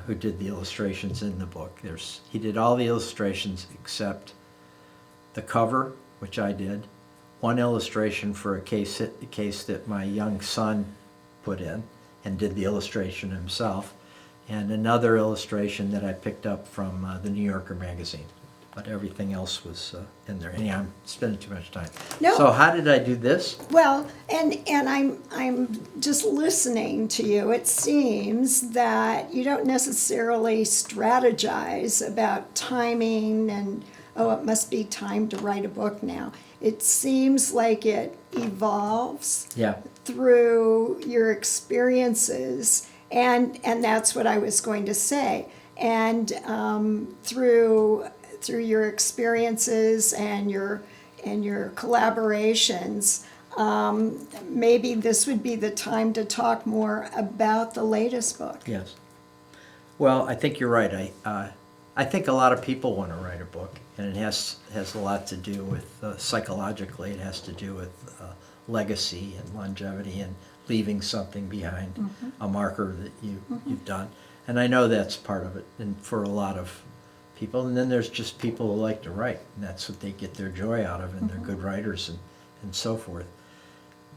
who did the illustrations in the book. He did all the illustrations except the cover, which I did, one illustration for a case that my young son put in and did the illustration himself, and another illustration that I picked up from the New Yorker magazine. But everything else was in there. Anyhow, I'm spending too much time. No. So how did I do this? Well, and I'm just listening to you. It seems that you don't necessarily strategize about timing and, oh, it must be time to write a book now. It seems like it evolves Yeah. through your experiences, and that's what I was going to say. And through your experiences and your collaborations, maybe this would be the time to talk more about the latest book. Yes. Well, I think you're right. I think a lot of people want to write a book, and it has a lot to do with psychologically. It has to do with legacy and longevity and leaving something behind, a marker that you've done. And I know that's part of it, and for a lot of people. And then there's just people who like to write, and that's what they get their joy out of, and they're good writers and so forth.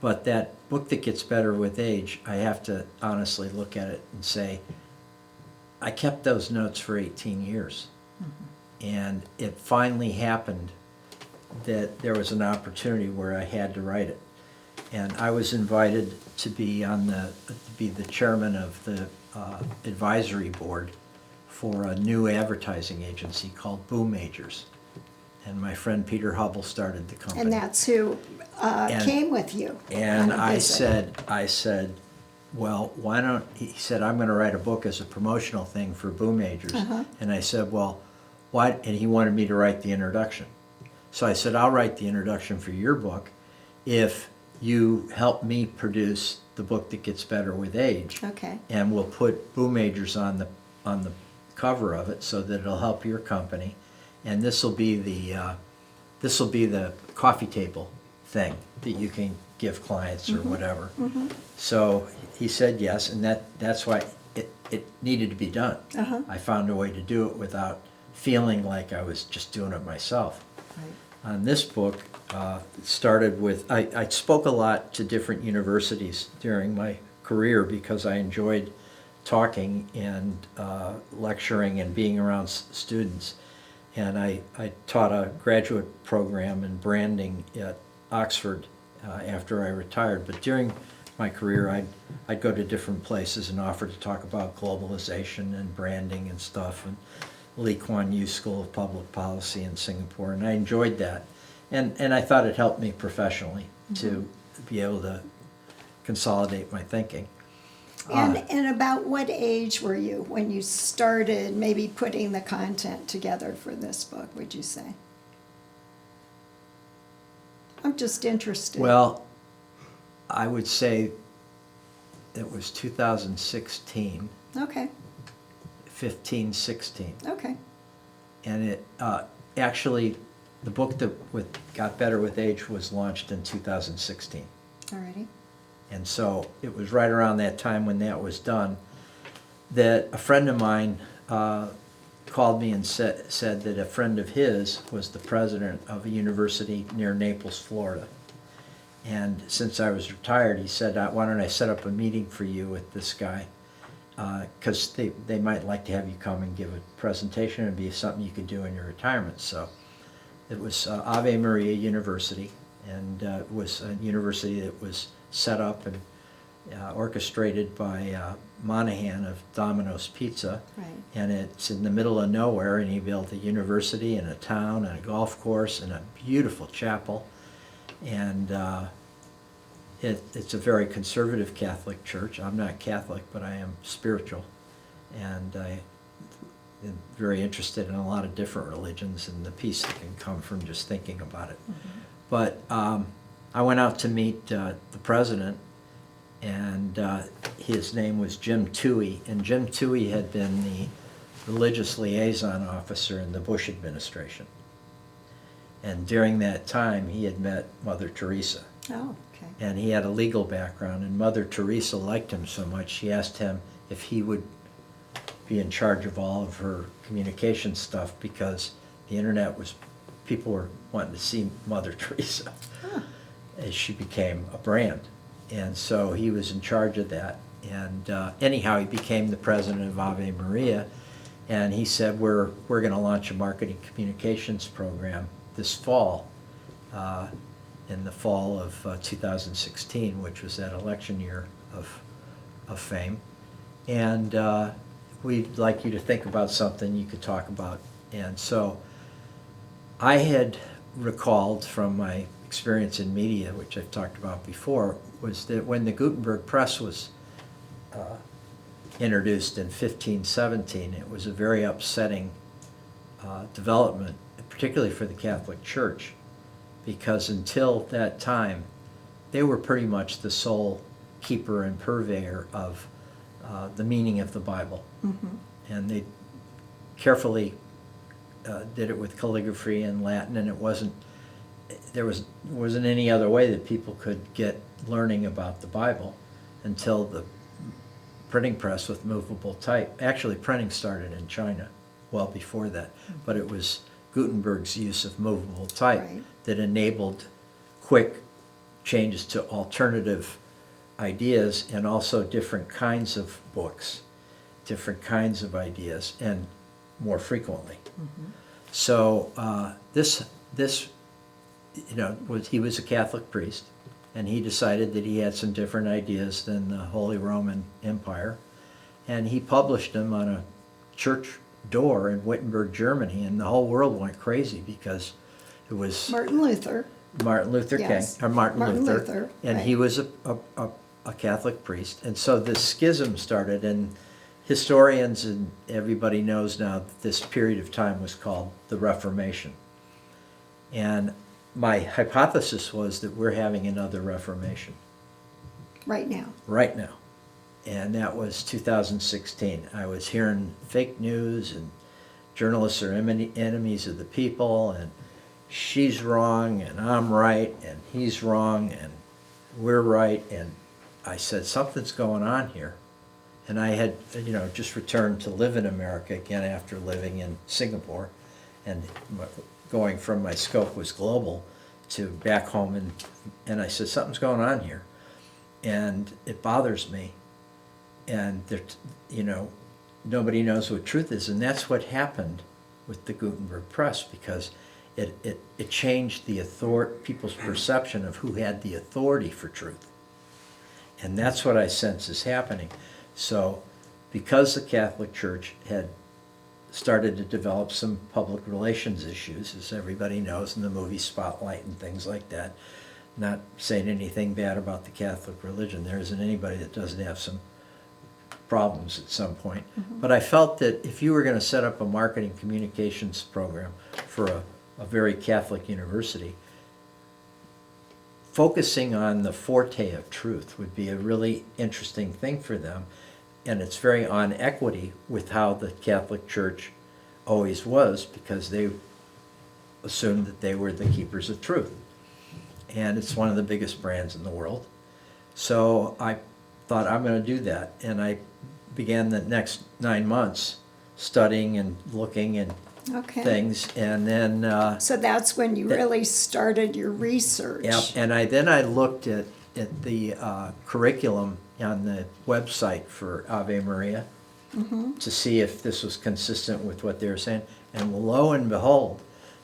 But that book that gets better with age, I have to honestly look at it and say, I kept those notes for 18 years. And it finally happened that there was an opportunity where I had to write it. And I was invited to be the chairman of the advisory board for a new advertising agency called Boom Majors. And my friend Peter Hubble started the company. And that's who came with you. And on a I visit. said, well, why don't, he said, I'm going to write a book as a promotional thing for Boom Majors. And I said, well, why, and he wanted me to write the introduction. So I said, I'll write the introduction for your book if you help me produce the book that gets better with age. Okay. And we'll put Boom Majors on the cover of it so that it'll help your company. And this will be the coffee table thing that you can give clients or whatever. So he said yes, and that's why it needed to be done. I found a way to do it without feeling like I was just doing it myself. Right. On this book, it started with, I spoke a lot to different universities during my career because I enjoyed talking and lecturing and being around students. And I taught a graduate program in branding at Oxford after I retired. But during my career, I'd go to different places and offer to talk about globalization and branding and stuff, and Lee Kuan Yew School of Public Policy in Singapore, and I enjoyed that. And I thought it helped me professionally to be able to consolidate my thinking. And about what age were you when you started maybe putting the content together for this book, would you say? I'm just interested. Well, I would say it was 2016, Okay, 15, 16. okay, And it actually, the book that got better with age was launched in 2016. alrighty. And so it was right around that time when that was done that a friend of mine called me and said that a friend of his was the president of a university near Naples, Florida. And since I was retired, he said, why don't I set up a meeting for you with this guy? Because they might like to have you come and give a presentation and be something you could do in your retirement. So it was Ave Maria University, and it was a university that was set up and orchestrated by Monahan of Domino's Pizza. Right. And it's in the middle of nowhere, and he built a university and a town and a golf course and a beautiful chapel. And it's a very conservative Catholic church. I'm not Catholic, but I am spiritual. And I am very interested in a lot of different religions and the peace that can come from just thinking about it. Mm-hmm. But I went out to meet the president, and his name was Jim Toohey. And Jim Toohey had been the religious liaison officer in the Bush administration. And during that time, he had met Mother Teresa. Oh, okay. And he had a legal background, and Mother Teresa liked him so much, she asked him if he would be in charge of all of her communication stuff, because the internet was, people were wanting to see Mother Teresa as she became a brand. And so he was in charge of that. And anyhow, he became the president of Ave Maria, and he said, we're going to launch a marketing communications program this fall, in the fall of 2016, which was that election year of fame. And we'd like you to think about something you could talk about. And so I had recalled from my experience in media, which I've talked about before, was that when the Gutenberg Press was introduced in 1517, it was a very upsetting development, particularly for the Catholic Church, because until that time, they were pretty much the sole keeper and purveyor of the meaning of the Bible. Mm-hmm. And they carefully did it with calligraphy and Latin, and there wasn't any other way that people could get learning about the Bible until the printing press with movable type. Actually, printing started in China well before that, but it was Gutenberg's use of movable type Right. that enabled quick changes to alternative ideas, and also different kinds of books, different kinds of ideas, and more frequently. Mm-hmm. So this he was a Catholic priest, and he decided that he had some different ideas than the Holy Roman Empire, and he published them on a church door in Wittenberg, Germany, and the whole world went crazy because it was Martin Luther. Martin Luther Yes. King, or Martin Luther, and right. he was a Catholic priest, and so this schism started, and historians and everybody knows now that this period of time was called the Reformation. And my hypothesis was that we're having another Reformation Right now. right now. And that was 2016. I was hearing fake news, and journalists are enemies of the people, and she's wrong, and I'm right, and he's wrong, and we're right. And I said, something's going on here. And I had, just returned to live in America again after living in Singapore, and going from my scope was global to back home, and I said, something's going on here, and it bothers me, and nobody knows what truth is. And that's what happened with the Gutenberg Press, because it changed people's perception of who had the authority for truth. And that's what I sense is happening. So because the Catholic Church had started to develop some public relations issues, as everybody knows, in the movie Spotlight and things like that, not saying anything bad about the Catholic religion, there isn't anybody that doesn't have some problems at some point. Mm-hmm. But I felt that if you were going to set up a marketing communications program for a very Catholic university, focusing on the forte of truth would be a really interesting thing for them. And it's very on equity with how the Catholic Church always was, because they assumed that they were the keepers of truth. And it's one of the biggest brands in the world. So I thought, I'm going to do that. And I began the next 9 months studying and looking and Okay. things. And then So that's when you really started your research. yeah, and then I looked at the curriculum on the website for Ave Maria to see if this was consistent with what they were saying. And lo and behold,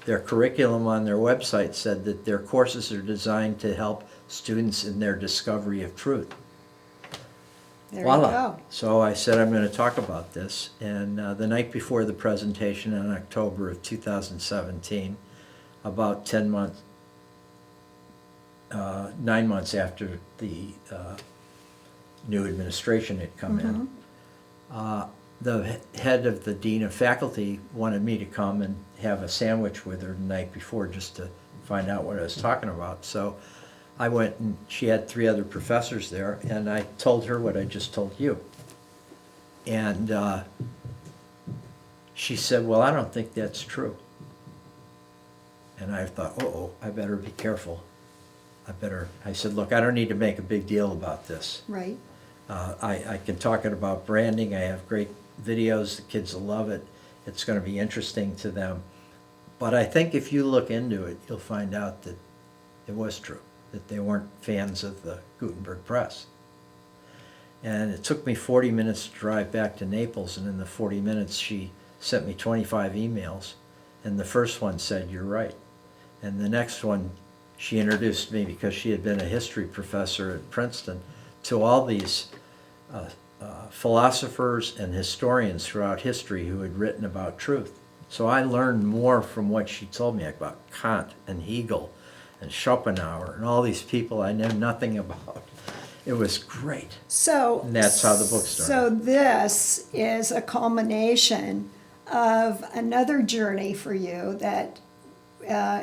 their curriculum on their website said that their courses are designed to help students in their discovery of truth. There Voila. you go. So I said, I'm going to talk about this. And the night before the presentation in October of 2017, about 10 months, 9 months after the new administration had come in, the head of the dean of faculty wanted me to come and have a sandwich with her the night before just to find out what I was talking about. So I went, and she had 3 other professors there, and I told her what I just told you. And she said, well, I don't think that's true. And I thought, uh-oh, I better be careful. I said, look, I don't need to make a big deal about this. Right. I can talk about branding. I have great videos. The kids will love it. It's going to be interesting to them. But I think if you look into it, you'll find out that it was true, that they weren't fans of the Gutenberg press. And it took me 40 minutes to drive back to Naples, and in the 40 minutes she sent me 25 emails, and the first one said, you're right. And the next one, she introduced me, because she had been a history professor at Princeton, to all these philosophers and historians throughout history who had written about truth. So I learned more from what she told me about Kant and Hegel and Schopenhauer and all these people I knew nothing about. It was great. So And that's how the book started. So this is a culmination of another journey for you that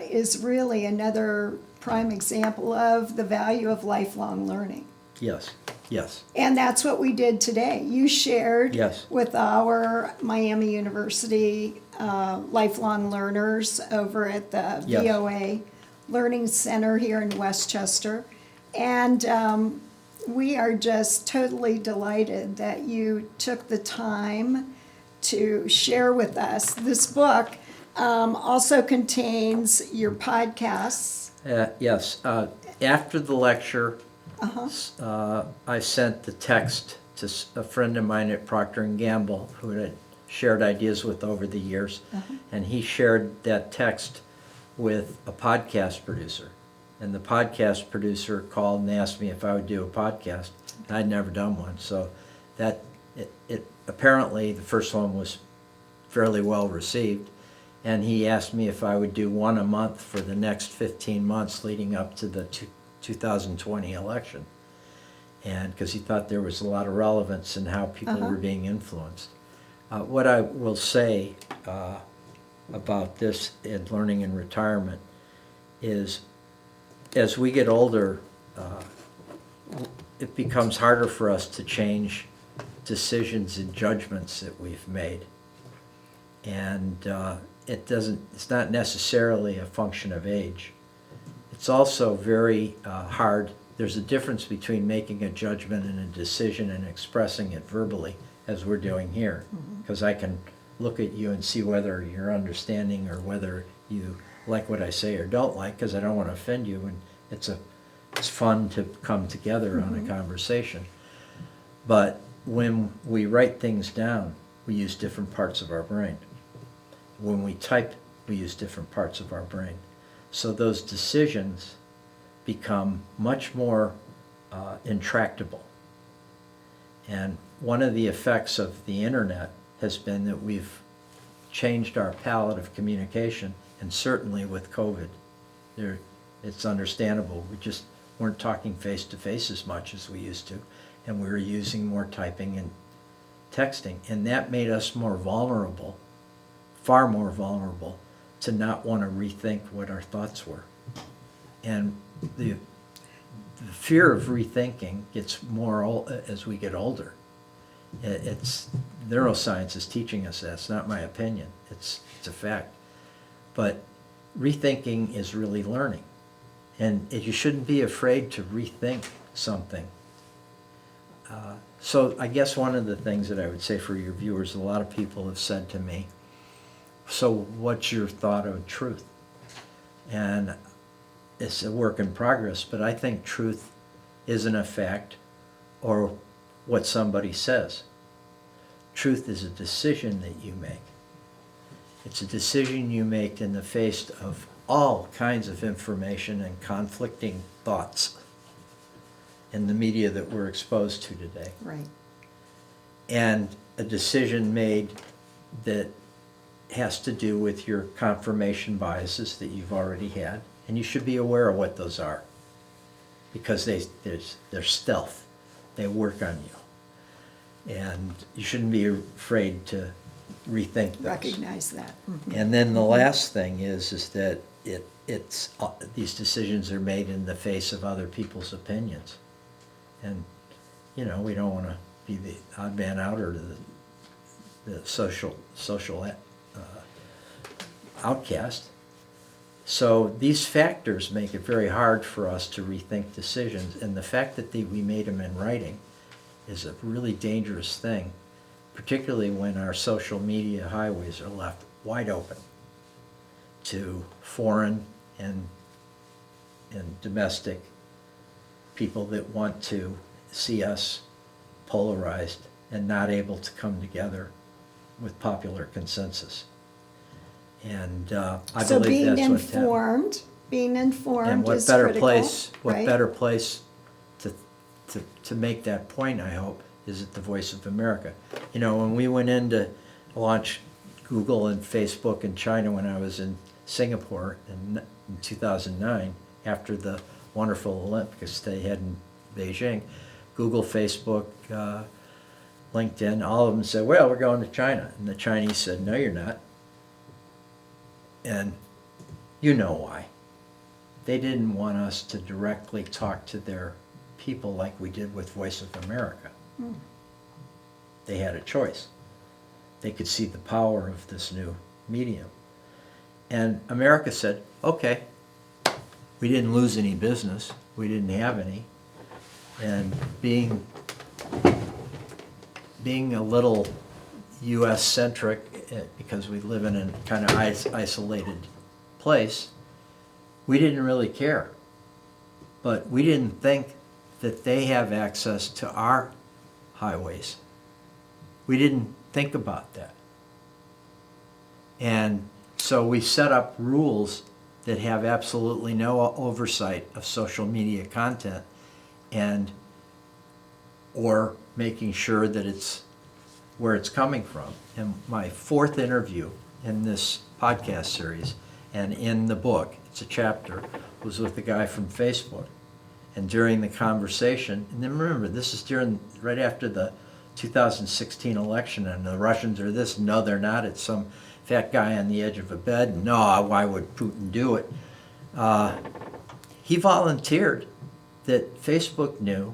is really another prime example of the value of lifelong learning. Yes, yes. And that's what we did today. You shared Yes. with our Miami University lifelong learners over at the Yes. VOA Learning Center here in Westchester. And we are just totally delighted that you took the time to share with us. This book also contains your podcasts. Yes. After the lecture, I sent the text to a friend of mine at Procter & Gamble who had shared ideas with over the years, and he shared that text with a podcast producer. And the podcast producer called and asked me if I would do a podcast. I'd never done one, so that it apparently the first one was fairly well received, and he asked me if I would do one a month for the next 15 months leading up to the 2020 election, and because he thought there was a lot of relevance in how people were being influenced. What I will say about this in learning in retirement is, as we get older, it becomes harder for us to change decisions and judgments that we've made. And it's not necessarily a function of age. It's also very hard. There's a difference between making a judgment and a decision and expressing it verbally, as we're doing here. Because I can look at you and see whether you're understanding or whether you like what I say or don't like, because I don't want to offend you, and it's fun to come together on a conversation. But when we write things down, we use different parts of our brain. When we type, we use different parts of our brain. So those decisions become much more intractable. And one of the effects of the internet has been that we've changed our palette of communication, and certainly with COVID, it's understandable. We just weren't talking face to face as much as we used to, and we were using more typing and texting, and that made us more vulnerable, far more vulnerable, to not want to rethink what our thoughts were. And the fear of rethinking gets more as we get older. It's neuroscience is teaching us that. It's not my opinion. It's a fact. But rethinking is really learning, and you shouldn't be afraid to rethink something. So I guess one of the things that I would say for your viewers, a lot of people have said to me, "So what's your thought of truth?" And it's a work in progress, but I think truth isn't a fact or what somebody says. Truth is a decision that you make. It's a decision you make in the face of all kinds of information and conflicting thoughts in the media that we're exposed to today. Right. And a decision made that has to do with your confirmation biases that you've already had. And you should be aware of what those are, because they're stealth. They work on you. And you shouldn't be afraid to rethink those. Recognize that. Mhm. And then the last thing is that it's these decisions are made in the face of other people's opinions. And, we don't want to be the odd man out or the social outcast. So these factors make it very hard for us to rethink decisions, and the fact that we made them in writing is a really dangerous thing, particularly when our social media highways are left wide open to foreign and domestic people that want to see us polarized and not able to come together with popular consensus. And I So believe being that's what's happening. being informed And what is better critical, place? What right? better place to make that point? I hope is at the Voice of America. When we went in to launch Google and Facebook in China when I was in Singapore in 2009, after the wonderful Olympics they had in Beijing, Google, Facebook, LinkedIn, all of them said, "Well, we're going to China," and the Chinese said, "No, you're not." And you know why. They didn't want us to directly talk to their people like we did with Voice of America. They had a choice. They could see the power of this new medium. And America said, "Okay, we didn't lose any business. We didn't have any." And being a little U.S.-centric, because we live in a kind of isolated place, we didn't really care. But we didn't think that they have access to our highways. We didn't think about that. And so we set up rules that have absolutely no oversight of social media content, or making sure that it's where it's coming from. And my fourth interview in this podcast series and in the book, it's a chapter, was with a guy from Facebook. And during the conversation, and then remember, this is right after the 2016 election, and the Russians are this, no, they're not. It's some fat guy on the edge of a bed. No, why would Putin do it? He volunteered that Facebook knew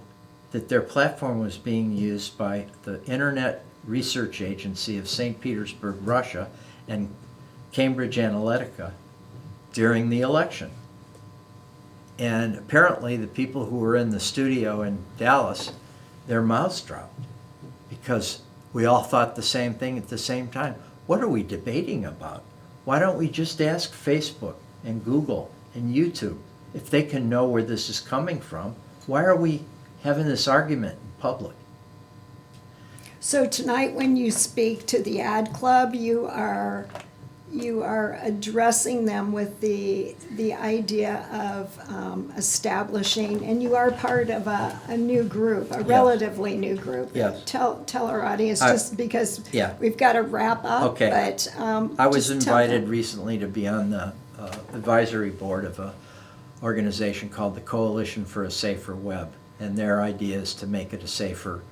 that their platform was being used by the Internet Research Agency of St. Petersburg, Russia, and Cambridge Analytica during the election. And apparently the people who were in the studio in Dallas, their mouths dropped, because we all thought the same thing at the same time. What are we debating about? Why don't we just ask Facebook and Google and YouTube if they can know where this is coming from? Why are we having this argument in public? So tonight, when you speak to the ad club, you are addressing them with the idea of establishing, and you are part of a new group, a relatively new group. Yes. Tell our audience, just because Yeah. we've got to wrap up. Okay. But I was just tell invited them. recently to be on the advisory board of an organization called the Coalition for a Safer Web, and their idea is to make it a safer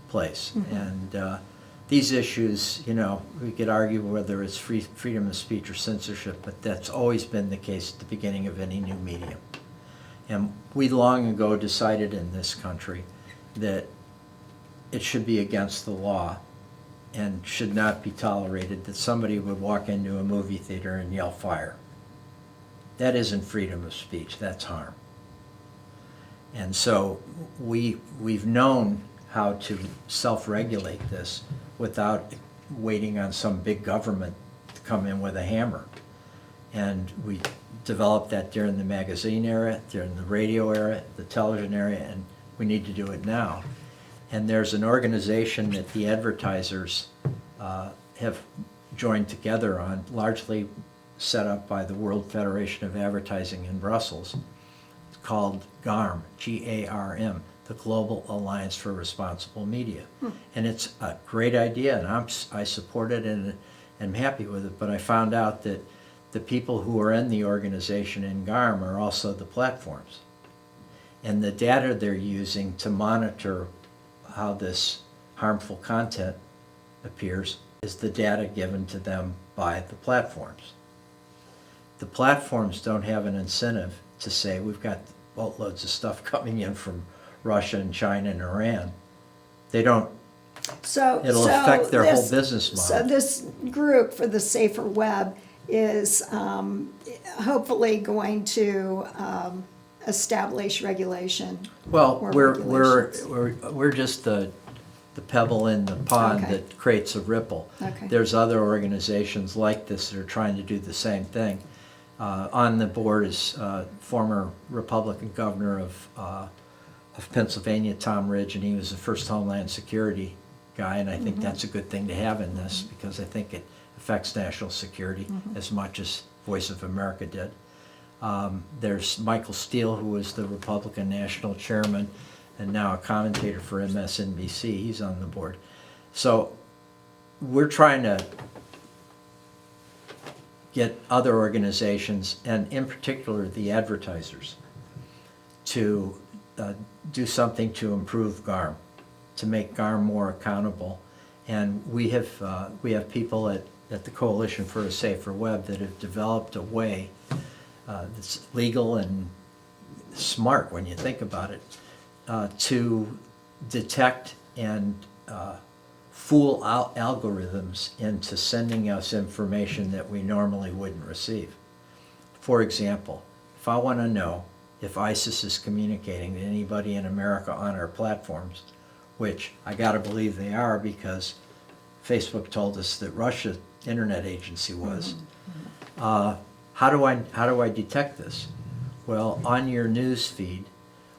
place. And these issues, we could argue whether it's freedom of speech or censorship, but that's always been the case at the beginning of any new medium. And we long ago decided in this country that it should be against the law and should not be tolerated that somebody would walk into a movie theater and yell fire. That isn't freedom of speech, that's harm. And so we've known how to self-regulate this without waiting on some big government to come in with a hammer. And we developed that during the magazine era, during the radio era, the television era, and we need to do it now. And there's an organization that the advertisers have joined together on, largely set up by the World Federation of Advertising in Brussels. It's called GARM, G-A-R-M, the Global Alliance for Responsible Media. And it's a great idea, and I support it and am happy with it, but I found out that the people who are in the organization in GARM are also the platforms. And the data they're using to monitor how this harmful content appears is the data given to them by the platforms. The platforms don't have an incentive to say, we've got boatloads of stuff coming in from Russia and China and Iran. They don't. It'll affect their whole business model. So this group for the Safer Web is hopefully going to establish regulation. Well, or we're just the pebble in the pond Okay. that creates a ripple. Okay. There's other organizations like this that are trying to do the same thing. On the board is former Republican governor of Pennsylvania, Tom Ridge, and he was the first Homeland Security guy, and I think that's a good thing to have in this because I think it affects national security as much as Voice of America did. There's Michael Steele, who was the Republican national chairman and now a commentator for MSNBC. He's on the board. So we're trying to get other organizations, and in particular the advertisers, to do something to improve GARM, to make GARM more accountable. And we have people at the Coalition for a Safer Web that have developed a way that's legal and smart when you think about it, to detect and fool algorithms into sending us information that we normally wouldn't receive. For example, if I want to know if ISIS is communicating to anybody in America on our platforms, which I got to believe they are because Facebook told us that Russia Internet Agency was. How do I detect this? Well, on your news feed,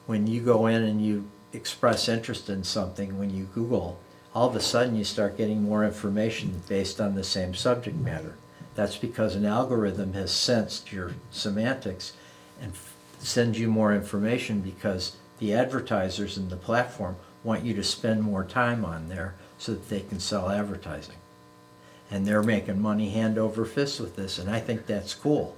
when you go in and you express interest in something, when you Google, all of a sudden you start getting more information based on the same subject matter. That's because an algorithm has sensed your semantics and sends you more information because the advertisers and the platform want you to spend more time on there so that they can sell advertising. And they're making money hand over fist with this, and I think that's cool.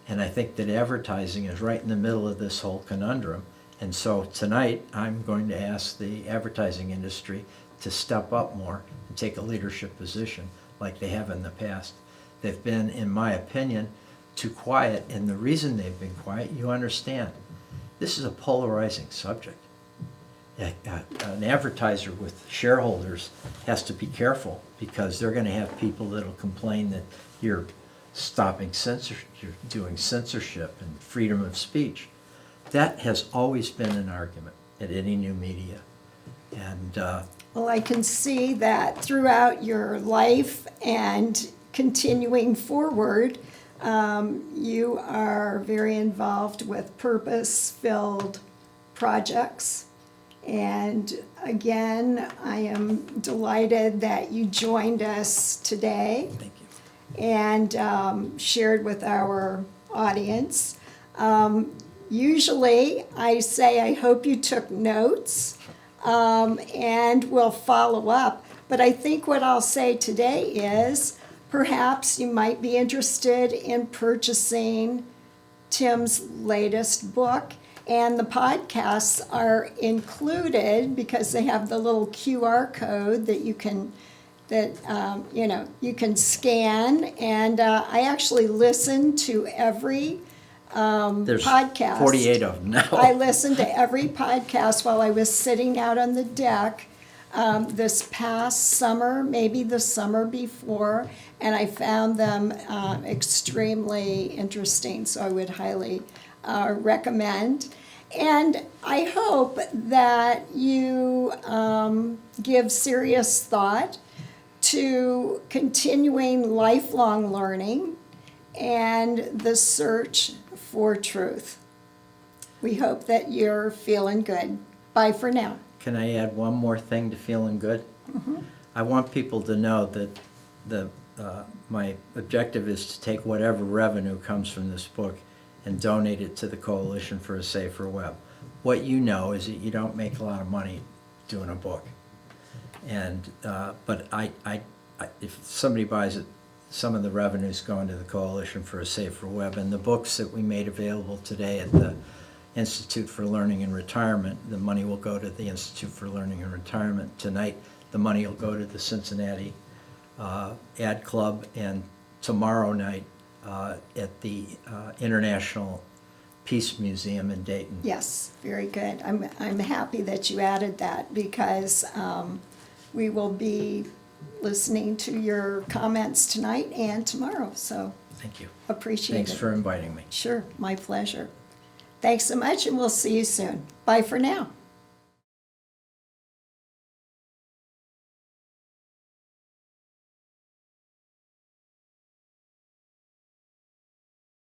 And I think that advertising is right in the middle of this whole conundrum. And so tonight, I'm going to ask the advertising industry to step up more and take a leadership position like they have in the past. They've been, in my opinion, too quiet, and the reason they've been quiet, you understand. This is a polarizing subject. An advertiser with shareholders has to be careful because they're going to have people that'll complain that you're stopping censorship, you're doing censorship and freedom of speech. That has always been an argument at any new media. And Well, I can see that throughout your life and continuing forward, you are very involved with purpose-filled projects. And again, I am delighted that you joined us today thank you. and shared with our audience. Usually, I say I hope you took notes, and we'll follow up. But I think what I'll say today is perhaps you might be interested in purchasing Tim's latest book. And the podcasts are included because they have the little QR code that you can you can scan. And I actually listen to every There's podcast. 48 of them now. I listened to every podcast while I was sitting out on the deck this past summer, maybe the summer before, and I found them extremely interesting, so I would highly recommend. And I hope that you give serious thought to continuing lifelong learning and the search for truth. We hope that you're feeling good. Bye for now. Can I add one more thing to Feeling Good? I want people to know that my objective is to take whatever revenue comes from this book and donate it to the Coalition for a Safer Web. What you know is that you don't make a lot of money doing a book. And, but if somebody buys it, some of the revenues go into the Coalition for a Safer Web. And the books that we made available today at the Institute for Learning and Retirement, the money will go to the Institute for Learning and Retirement. Tonight, the money will go to the Cincinnati Ad Club, and tomorrow night at the International Peace Museum in Dayton. Yes, very good. I'm happy that you added that because we will be listening to your comments tonight and tomorrow, so Thank you. appreciate Thanks it. for inviting me. Sure, my pleasure. Thanks so much, and we'll see you soon. Bye for now.